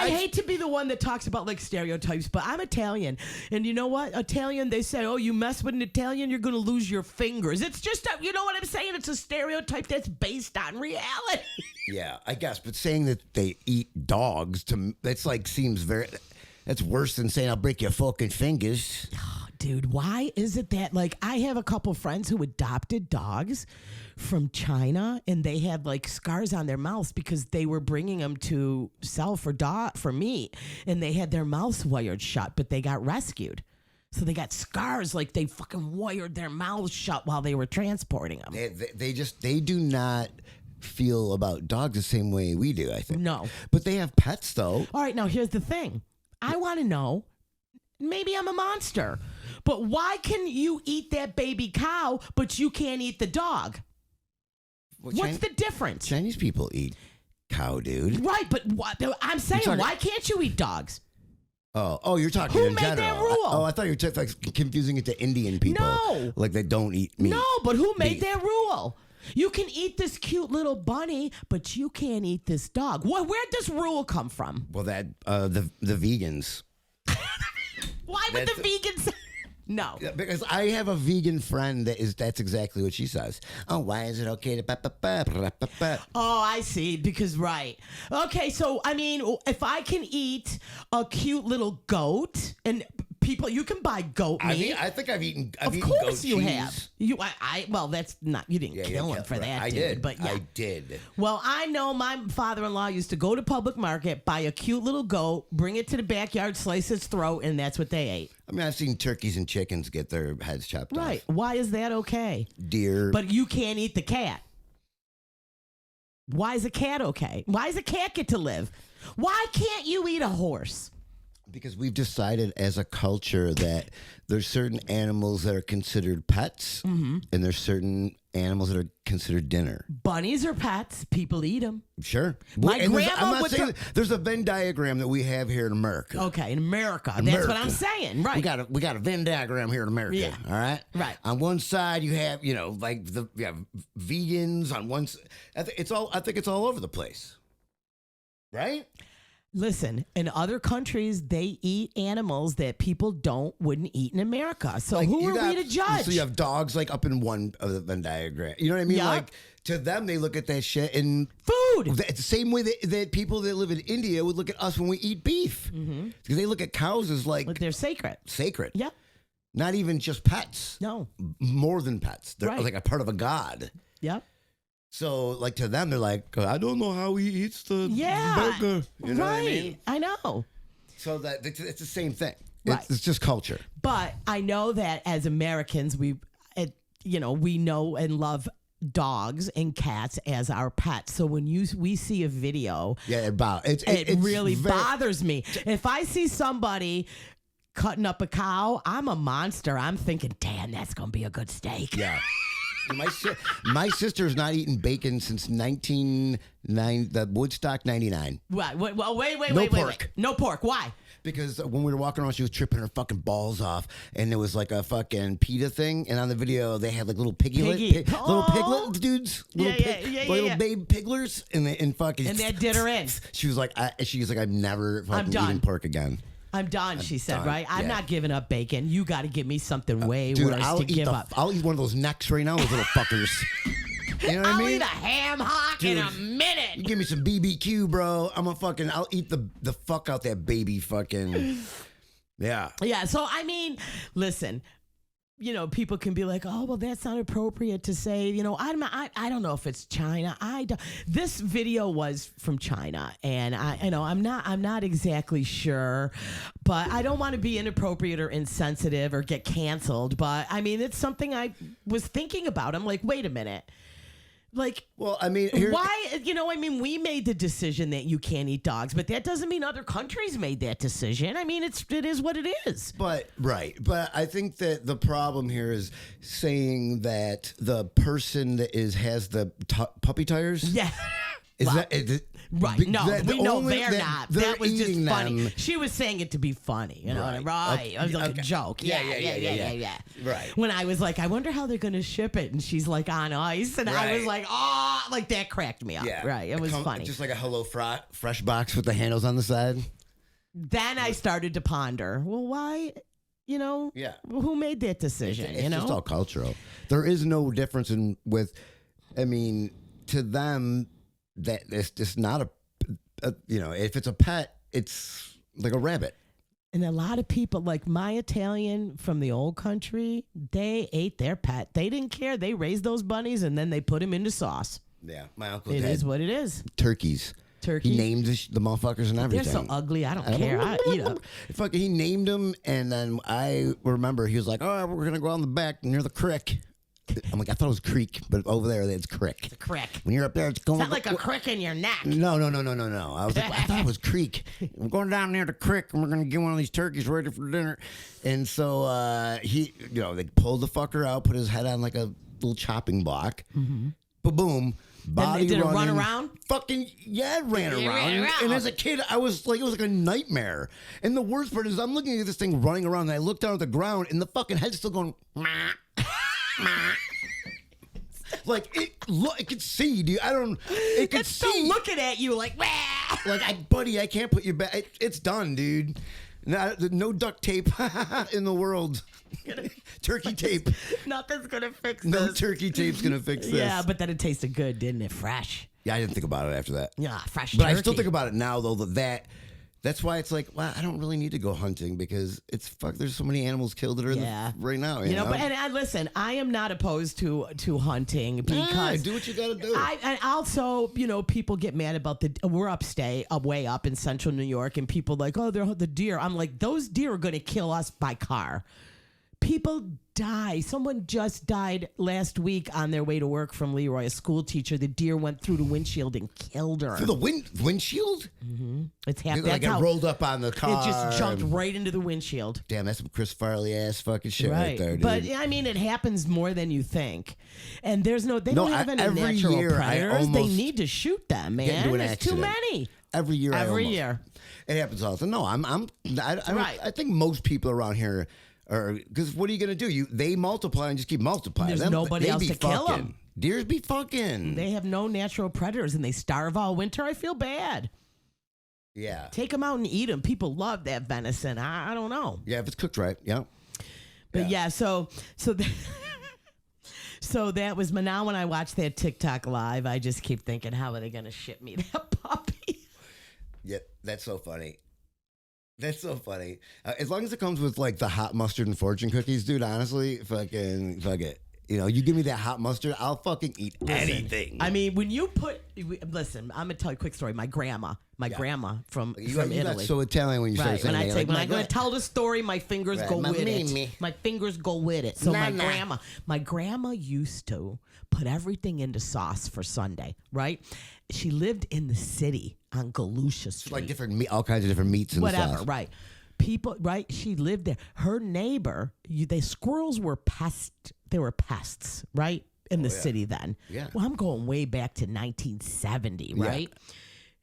hate to be the one that talks about like stereotypes, but I'm Italian, and you know what? Italian, they say, oh, you mess with an Italian, you're gonna lose your fingers. It's just you know what I'm saying? It's a stereotype that's based on reality. Yeah, I guess, but saying that they eat dogs that's worse than saying I'll break your fucking fingers. Oh, dude, why is it that like I have a couple friends who adopted dogs from China and they had like scars on their mouths because they were bringing them to sell for meat and they had their mouths wired shut, but they got rescued. So they got scars like they fucking wired their mouths shut while they were transporting them. They do not feel about dogs the same way we do, I think. No. But they have pets though. All right, now here's the thing. I want to know, maybe I'm a monster, but why can you eat that baby cow, but you can't eat the dog? What's the difference? Chinese people eat cow, dude. Right, but I'm saying, why can't you eat dogs? Oh, you're talking Who in made general. that rule? I thought you were like confusing it to Indian people. No. Like they don't eat meat. No, but who made Beef. that rule? You can eat this cute little bunny, but you can't eat this dog. Where'd this rule come from? Well, that the vegans. Why would the vegans? No. Yeah, because I have a vegan friend that's exactly what she says. Oh, why is it okay to Oh, I see. Because right. Okay, so I mean, if I can eat a cute little goat, and people, you can buy goat meat. I think I've eaten. Of eaten course goat you cheese. have. Well, that's not. You didn't kill him for that, I dude. did. But yeah. I did. Well, I know my father-in-law used to go to public market, buy a cute little goat, bring it to the backyard, slice its throat, and that's what they ate. I mean, I've seen turkeys and chickens get their heads chopped off. Right. Why is that okay? Deer. But you can't eat the cat. Why is a cat okay? Why does a cat get to live? Why can't you eat a horse? Because we've decided as a culture that there's certain animals that are considered pets, and there's certain animals that are considered dinner. Bunnies are pets. People eat them. Sure. My And grandma I'm not would saying there's a Venn diagram that we have here in America. Okay, in America. That's what I'm saying. Right. We got a Venn diagram here in America. Yeah. All right. Right. On one side, you have like you have vegans. On one, I think it's all over the place. Right. Listen, in other countries, they eat animals that people wouldn't eat in America. So Like, who are we to judge? So you have dogs like up in one of the Venn diagram. You know what I mean? Yup. Like to them, they look at that shit and Food. it's the same way that people that live in India would look at us when we eat beef. Because they look at cows as like But they're sacred. sacred. Yeah. Not even just pets. No. More than pets. They're Right. like a part of a god. Yep. So, like to them, they're like, I don't know how he eats the Yeah. burger. You know right. what I mean? I know. So that it's the same thing. Right. It's just culture. But I know that as Americans, we know and love dogs and cats as our pets. So when we see a video, Yeah, it really bothers me. If I see somebody cutting up a cow, I'm a monster. I'm thinking, damn, that's gonna be a good steak. Yeah. My sister's not eaten bacon since the Woodstock 99. Wait. No pork. No pork. Why? Because when we were walking around, she was tripping her fucking balls off, and there was like a fucking PETA thing, and on the video they had like little little piglet dudes, little babe pigglers, and fucking And that did her in. She was like, I've never fucking eaten pork again. I'm done, she said, done. right? I'm Yeah. not giving up bacon. You got to give me something way Dude, worse to give up. I'll eat one of those necks right now, those little fuckers. You know what I I'll mean? eat a ham hock in a You minute. give me some BBQ, bro. I'll eat the fuck out that baby fucking. Yeah. Yeah, so I mean, listen, people can be like, oh, well, that's not appropriate to say. I don't know if it's China. This video was from China, and I'm not exactly sure, but I don't want to be inappropriate or insensitive or get canceled. But I mean, it's something I was thinking about. I'm like, wait a minute. Like, well, I mean, why? We made the decision that you can't eat dogs, but that doesn't mean other countries made that decision. I mean, it is what it is. But I think that the problem here is saying that the person that has the puppy tires. Yeah. Is Well, that is it, right? be- No, that- we know only they're not. they're That was just eating funny. them. She was saying it to be funny, Right. Right? It was like Okay. a joke. Yeah. Right. When I was like, I wonder how they're going to ship it, and she's like on ice, and I was Right. like, oh, like that cracked me up. Yeah. Right. It was funny. Just like a Hello Fresh box with the handles on the side. Then I started to ponder. Well, why? Yeah. Who made that decision? It's just all cultural. There is no difference to them that it's just not if it's a pet, it's like a rabbit. And a lot of people, like my Italian from the old country, they ate their pet. They didn't care. They raised those bunnies and then they put them into sauce. Yeah, my uncle It had is what it is. turkeys. Turkey. He named the motherfuckers and They're everything. so ugly. I don't care. I eat them. Fucking, he named them, and then I remember he was like, "Oh, we're gonna go on the back near the creek." I'm like, I thought it was creek, but over there it's creek. It's a crick. When you're up there, it's going. It's not like a crick in your neck. No. I was like, I thought it was creek. We're going down near the creek, and we're gonna get one of these turkeys ready for dinner. And so they pulled the fucker out, put his head on like a little chopping block, boom, body did it run running. around? Fucking yeah, it ran around. And as a kid, I was like, it was like a nightmare. And the worst part is, I'm looking at this thing running around, and I look down at the ground, and the fucking head's still going. Like it could see, dude. It could It's see. still looking at you like, Buddy, I can't put you back. It's done, dude. No duct tape in the world. Turkey tape. Nothing's gonna fix this. No turkey tape's gonna fix this. Yeah, but then it tasted good, didn't it? Fresh. Yeah, I didn't think about it after that. Yeah, fresh. But turkey. I still think about it now, though. That's why it's like, well, I don't really need to go hunting because there's so many animals killed that are right now. You know? But listen, I am not opposed to hunting because do what you got to do. And also, people get mad about we're upstate, way up in central New York, and people like, oh, they're the deer. I'm like, those deer are going to kill us by car. People die. Someone just died last week on their way to work from Leroy, a school teacher. The deer went through the windshield and killed her. Through the windshield? Mm-hmm. It's half. Like it rolled up on the car. It just jumped right into the windshield. Damn, that's some Chris Farley ass fucking shit right there, dude. But I mean, it happens more than you think. And they don't have any natural predators. They need to shoot them, man. There's too many. Every year. It happens all the time. No, I think most people around here. Because what are you gonna do? They multiply and just keep multiplying. There's nobody else to kill them. Deers be fucking. They have no natural predators and they starve all winter. I feel bad. Yeah. Take them out and eat them. People love that venison. I don't know. Yeah, if it's cooked right. Yeah. But so that was now when I watch that TikTok live, I just keep thinking, how are they gonna ship me that puppy? Yeah, that's so funny. That's so funny. As long as it comes with like the hot mustard and fortune cookies, dude, honestly, fuck it. You give me that hot mustard, I'll fucking eat anything. I mean, when you listen, I'm gonna tell you a quick story. My grandma from Italy. Got so Italian when you started saying that. When I'm gonna tell the story, my fingers go with it. My fingers go with it. So my grandma used to put everything into sauce for Sunday, right? She lived in the city on Galusha Street. Like different meat, all kinds of different meats and whatever, sauce. Right? People, right? She lived there. Her neighbor, squirrels were pests. They were pests, right? In the city then. Yeah. Well, I'm going way back to 1970, right? Yeah.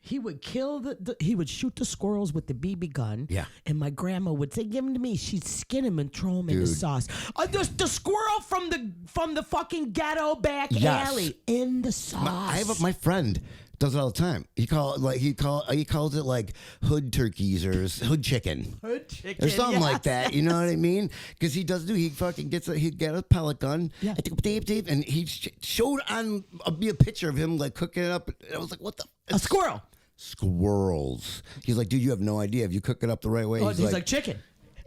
He would kill he would shoot the squirrels with the BB gun. Yeah. And my grandma would say, give them to me. She'd skin them and throw them in the sauce. The squirrel from the fucking ghetto back alley in the sauce. My friend does it all the time. He calls it like hood turkeys or hood chicken. Hood chicken. Or something like that. You know what I mean? Because he fucking he'd get a pellet gun. Yeah. And he showed on a picture of him like cooking it up. And I was like, what the? A squirrel. Squirrels. He's like, dude, you have no idea if you cook it up the right way. Oh, he's like chicken.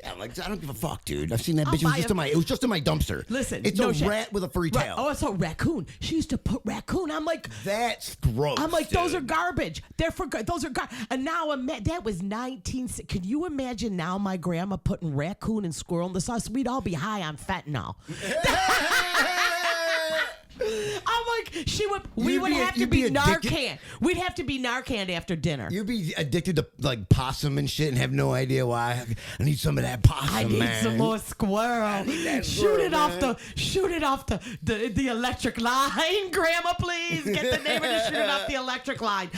I'm like, I don't give a fuck, dude. I've seen that bitch. It was just in my dumpster. Listen, it's a rat with a furry tail. Oh, it's a raccoon. She used to put raccoon. I'm like, that's gross. I'm like, dude. Those are garbage. Those are garbage. And now that was 19. Can you imagine now my grandma putting raccoon and squirrel in the sauce? We'd all be high on fentanyl. I'm like, we would have to be Narcan. We'd have to be Narcan after dinner. You'd be addicted to like possum and shit and have no idea why. I need some of that possum, I need some more squirrel. Shoot it off the electric line, Grandma, please. Get the neighbor to shoot it off the electric line.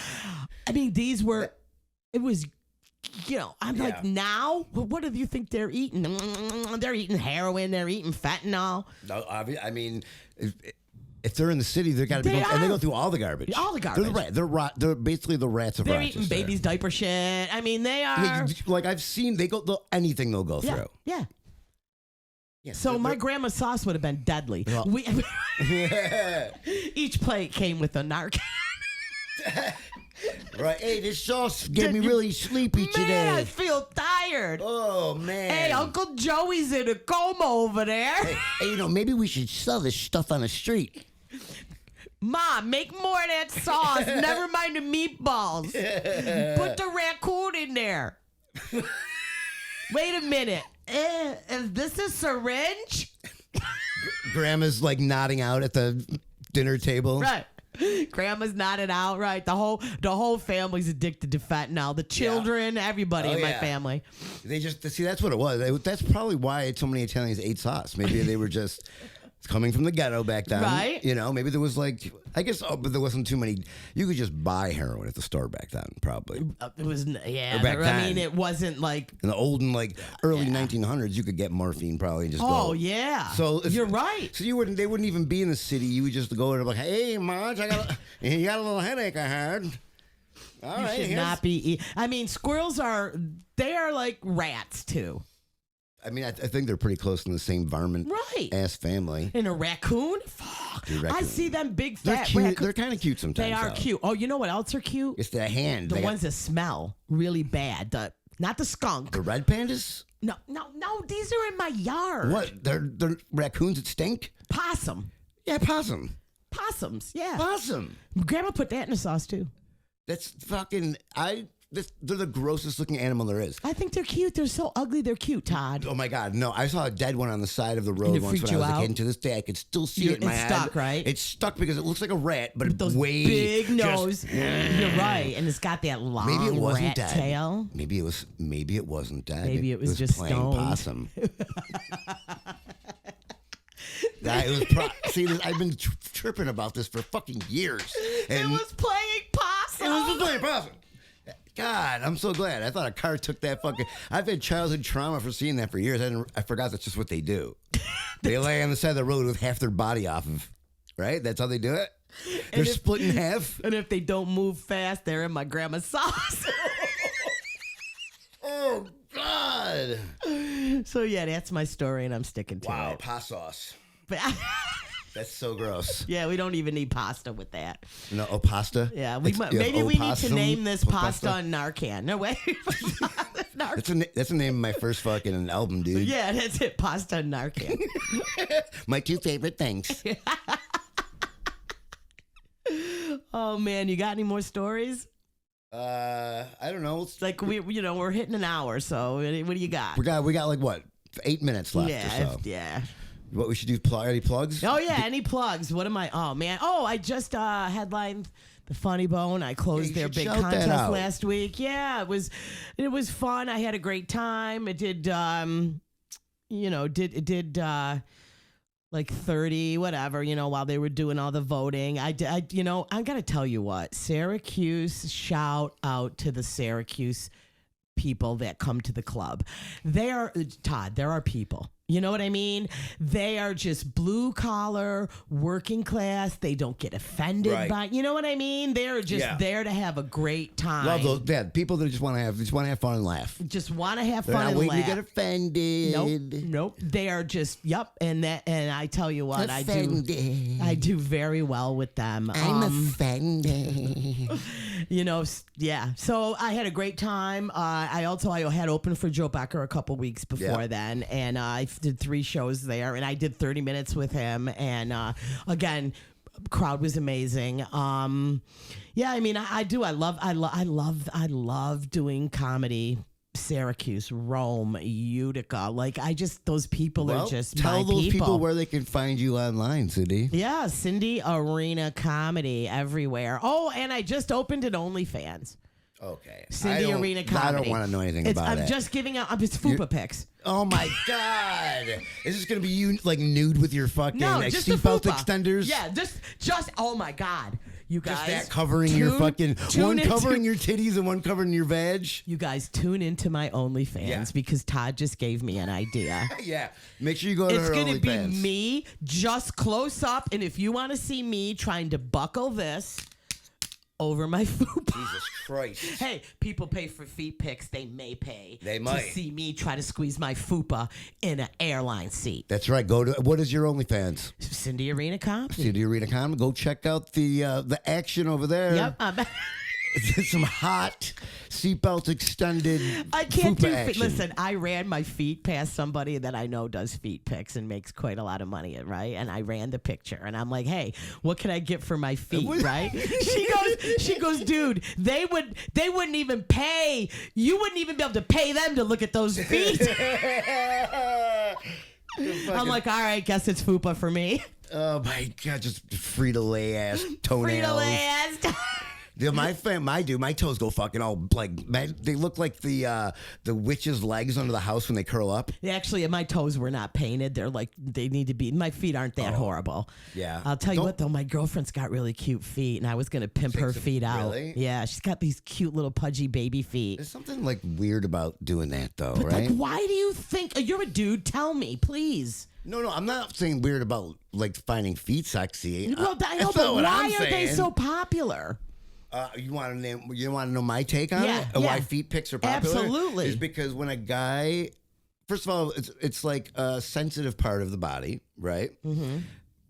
I mean, it was, I'm like, now, what do you think they're eating? They're eating heroin. They're eating fentanyl. No, I mean, if they're in the city, they got to be, and they go through all the garbage. All the garbage. They're basically the rats of They're Rochester. eating babies' diaper shit. I mean, they are. Like I've seen, anything they'll go through. Yeah. So my grandma's sauce would have been deadly. Well, each plate came with a Narcan. Right. Hey, this sauce gave me really sleepy today. Man, I feel tired. Oh, man. Hey, Uncle Joey's in a coma over there. Hey, maybe we should sell this stuff on the street. Mom, make more of that sauce. Never mind the meatballs. Put the raccoon in there. Wait a minute. Is this a syringe? Grandma's like nodding out at the dinner table. Right. Grandma's nodded out, right? The whole family's addicted to fentanyl. The children, everybody in my family. They just see that's what it was. That's probably why so many Italians ate sauce. Maybe they were just coming from the ghetto back then. Right. You know, maybe there was like, I guess, but there wasn't too many. You could just buy heroin at the store back then, probably. It was, yeah. Or back I then. mean, it wasn't like. In the olden, like early 1900s, you could get morphine probably and just go. Oh, yeah. So you're right. So they wouldn't even be in the city. You would just go and like, hey, Marge, you got a little headache I heard. All right, should not be. I mean, squirrels are like rats too. I mean, I think they're pretty close in the same varmint ass family. And a raccoon? Fuck. Dude, I see them big fat they're cute. raccoons. They're kind of cute sometimes. They are cute. Oh, you know what else are cute? It's the hand. The ones that smell really bad. Not the skunk. The red pandas? No. These are in my yard. What? They're raccoons that stink? Possum. Yeah, possum. Possums. Yeah. Possum. Grandma put that in a sauce too. That's fucking. They're the grossest looking animal there is. I think they're cute. They're so ugly. They're cute, Todd. Oh my God, no! I saw a dead one on the side of the road once when I was a kid. And to this day, I could still see it in my head. It's stuck, right? It's stuck because it looks like a rat, but it's those way big nose. You're right, and it's got that long maybe it wasn't rat dead. tail. Maybe it was. Maybe it wasn't dead. Maybe it was just playing stoned. possum. See, I've been tripping about this for fucking years. And It was playing possum. It was just playing possum. God, I'm so glad. I thought a car took that fucking. I've had childhood trauma for seeing that for years. I forgot that's just what they do. They lay on the side of the road with half their body off of. Right? That's how they do it. They're split in half. And if they don't move fast, they're in my grandma's sauce. Oh God. So yeah, that's my story, and I'm sticking to Wow, it. passos. But That's so gross. yeah, we don't even need pasta with that. No, pasta. Yeah, maybe we need to name this pasta on Narcan. No way. That's the name of my first fucking album, dude. Yeah, that's it. Pasta and Narcan. My two favorite things. Oh man, you got any more stories? I don't know. Like we're hitting an hour, so what do you got? We got like what, 8 minutes left or so. Yeah. What we should do? Any plugs? Oh yeah, any plugs? What am I? Oh man. Oh, I just headlined the Funny Bone. I closed their big contest last week. Yeah, it was fun. I had a great time. It did like 30 whatever, while they were doing all the voting. I gotta tell you what, Syracuse, shout out to the Syracuse people that come to the club. There are people. You know what I mean? They are just blue collar, working class. They don't get offended by. You know what I mean? They're just there to have a great time. Love those people that just want to have fun and laugh. Just want to have They're fun not and waiting laugh. to get offended. Nope. They are just and I tell you what, offended. I do very well with them. I'm offended. Yeah. So I had a great time. I had opened for Joe Becker a couple weeks before then, and I did 3 shows there, and I did 30 minutes with him, and again, crowd was amazing. Yeah, I mean, I love doing comedy. Syracuse, Rome, Utica. Like, those people are just tell my those people where they can find you online, Cindy. Yeah, Cindy Arena Comedy everywhere. Oh, and I just opened an OnlyFans. Okay. Cindy Arena Comedy. I don't want to know anything about it. I'm just giving out. It's fupa pics. Oh my God! Is this gonna be you like nude with your fucking just seatbelt the extenders? Yeah, just. Oh my God, you guys. Just that covering your fucking one covering your titties and one covering your vag. You guys tune into my OnlyFans because Todd just gave me an idea. Yeah, make sure you go to her OnlyFans. It's gonna be me just close up, and if you want to see me trying to buckle this over my fupa. Jesus Christ. Hey, people pay for feet pics. They may pay to see me try to squeeze my fupa in an airline seat. That's right. Go to, what is your OnlyFans? Cindy Arena Comedy. Cindy Arena Comedy. Go check out the action over there. Yep. Some hot seatbelt extended. I can't do action. Listen, I ran my feet past somebody that I know does feet pics and makes quite a lot of money, right? And I ran the picture, and I'm like, "Hey, what can I get for my feet?" Right? She goes, "Dude, they wouldn't even pay. You wouldn't even be able to pay them to look at those feet." I'm like, "All right, guess it's fupa for me." Oh my God, just Frito-Lay ass toenails. Frito-Lay ass. My toes go fucking all like they look like the witch's legs under the house when they curl up. Actually, my toes were not painted. They're like they need to be. My feet aren't that horrible. Yeah. I'll tell you what though, my girlfriend's got really cute feet, and I was gonna pimp her feet out. Really? Yeah, she's got these cute little pudgy baby feet. There's something like weird about doing that though, But right? like, why do you think you're a dude? Tell me, please. No, I'm not saying weird about like finding feet sexy. Well, I know, that's but not what why I'm are they saying. so popular? You want to name? You want to know my take on Yeah, it? yeah. Why feet pics are popular? Absolutely. Is because when a guy, first of all, it's like a sensitive part of the body, right? Mm-hmm.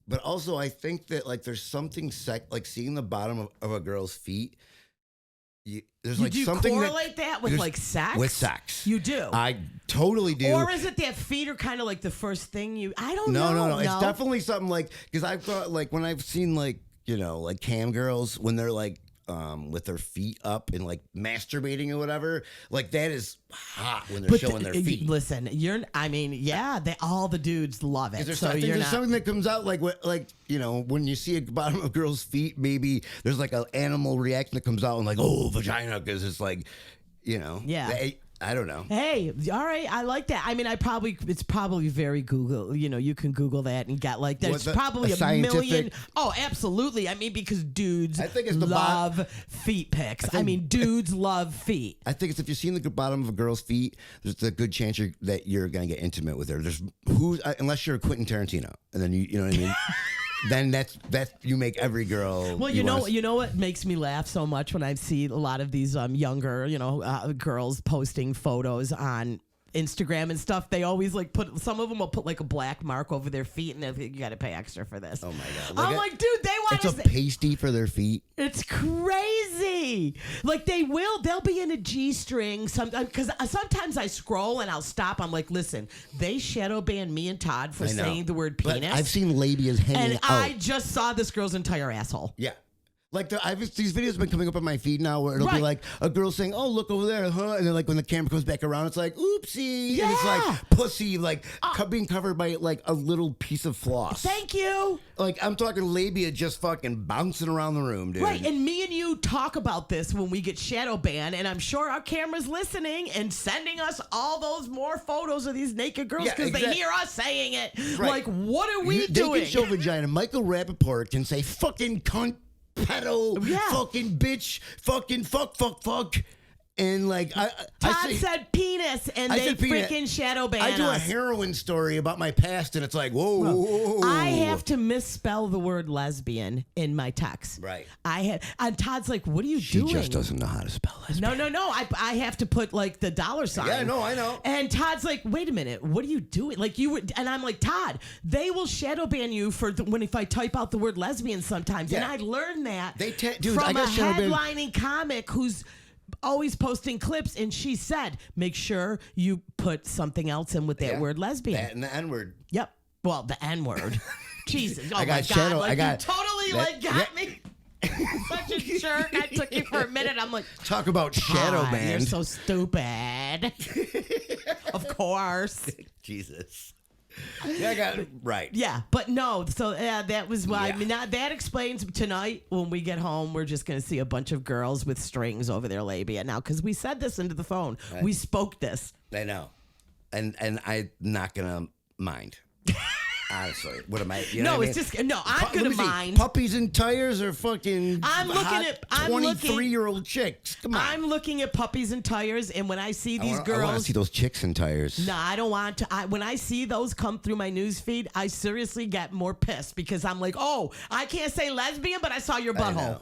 But also, I think that like there's something like seeing the bottom of a girl's feet. There's like do you something correlate that with like sex? With sex, you do. I totally do. Or is it that feet are kind of like the first thing you? I don't know. No. It's definitely something like because I've thought like when I've seen like like cam girls when they're like with their feet up and like masturbating or whatever, like that is hot when they're showing their feet. Listen, all the dudes love it. There's something that comes out like when you see a bottom of a girl's feet, maybe there's like an animal reaction that comes out and like vagina because it's like I don't know. Hey, all right, I like that. I mean, it's probably very Google. You can Google that and get like there's probably a million. Oh, absolutely. I mean, because dudes I think it's love feet pics. I mean, dudes love feet. I think it's if you've seen the bottom of a girl's feet, there's a good chance that you're gonna get intimate with her. Unless you're Quentin Tarantino, and then you know what I mean. Then that's you make every girl. Well, you know what makes me laugh so much when I see a lot of these younger girls posting photos on Instagram and stuff. They always like some of them will put like a black mark over their feet, and you got to pay extra for this. Oh my god! I'm like, dude, they want it's a pasty for their feet. It's crazy. Like they'll be in a G-string because sometimes I scroll and I'll stop. I'm like, listen, they shadow banned me and Todd for saying the word penis. But I've seen labias hanging and out. I just saw this girl's entire asshole. Yeah. Like these videos have been coming up on my feed now where it'll be like a girl saying, "Oh, look over there, huh?" And then like when the camera comes back around, it's like, "Oopsie!" Yeah. And it's like pussy, like being covered by like a little piece of floss. Thank you. Like I'm talking labia just fucking bouncing around the room, dude. Right, and me and you talk about this when we get shadow banned, and I'm sure our camera's listening and sending us all those more photos of these naked girls because they hear us saying it. Right. Like, what are we doing? They can show vagina. Michael Rappaport can say fucking cunt. Pedo, fucking bitch, fucking fuck. And like Todd said penis, and they freaking shadow ban us. I do a heroin story about my past, and it's like, whoa. I have to misspell the word lesbian in my text. Right. And Todd's like, what are you doing? She just doesn't know how to spell lesbian. No. I have to put like the dollar sign. Yeah, I know. And Todd's like, wait a minute, what are you doing? Like and I'm like, Todd, they will shadow ban you for if I type out the word lesbian sometimes. Yeah. And I learned that from a headlining comic who's always posting clips, and she said, make sure you put something else in with that word lesbian. That and the N-word. Yep. Well, the N-word. Jesus. Oh I got my God. shadow. Like, you totally got me. Such a jerk. I took you for a minute. I'm like, talk about shadow ban. You're so stupid. Of course. Jesus. Yeah, I got it right. Yeah, but no. So that was why. I mean, that explains tonight when we get home. We're just going to see a bunch of girls with strings over their labia now because we said this into the phone. Right. We spoke this. I know, and I'm not gonna mind. Honestly, what am I? You know what I mean? Just I'm gonna mind. Puppies and tires are fucking. I'm looking at 23-year-old chicks. Come on. I'm looking at puppies and tires, and when I see these girls, I want to see those chicks and tires. No, I don't want to. When I see those come through my news feed, I seriously get more pissed because I'm like, oh, I can't say lesbian, but I saw your butthole. I know.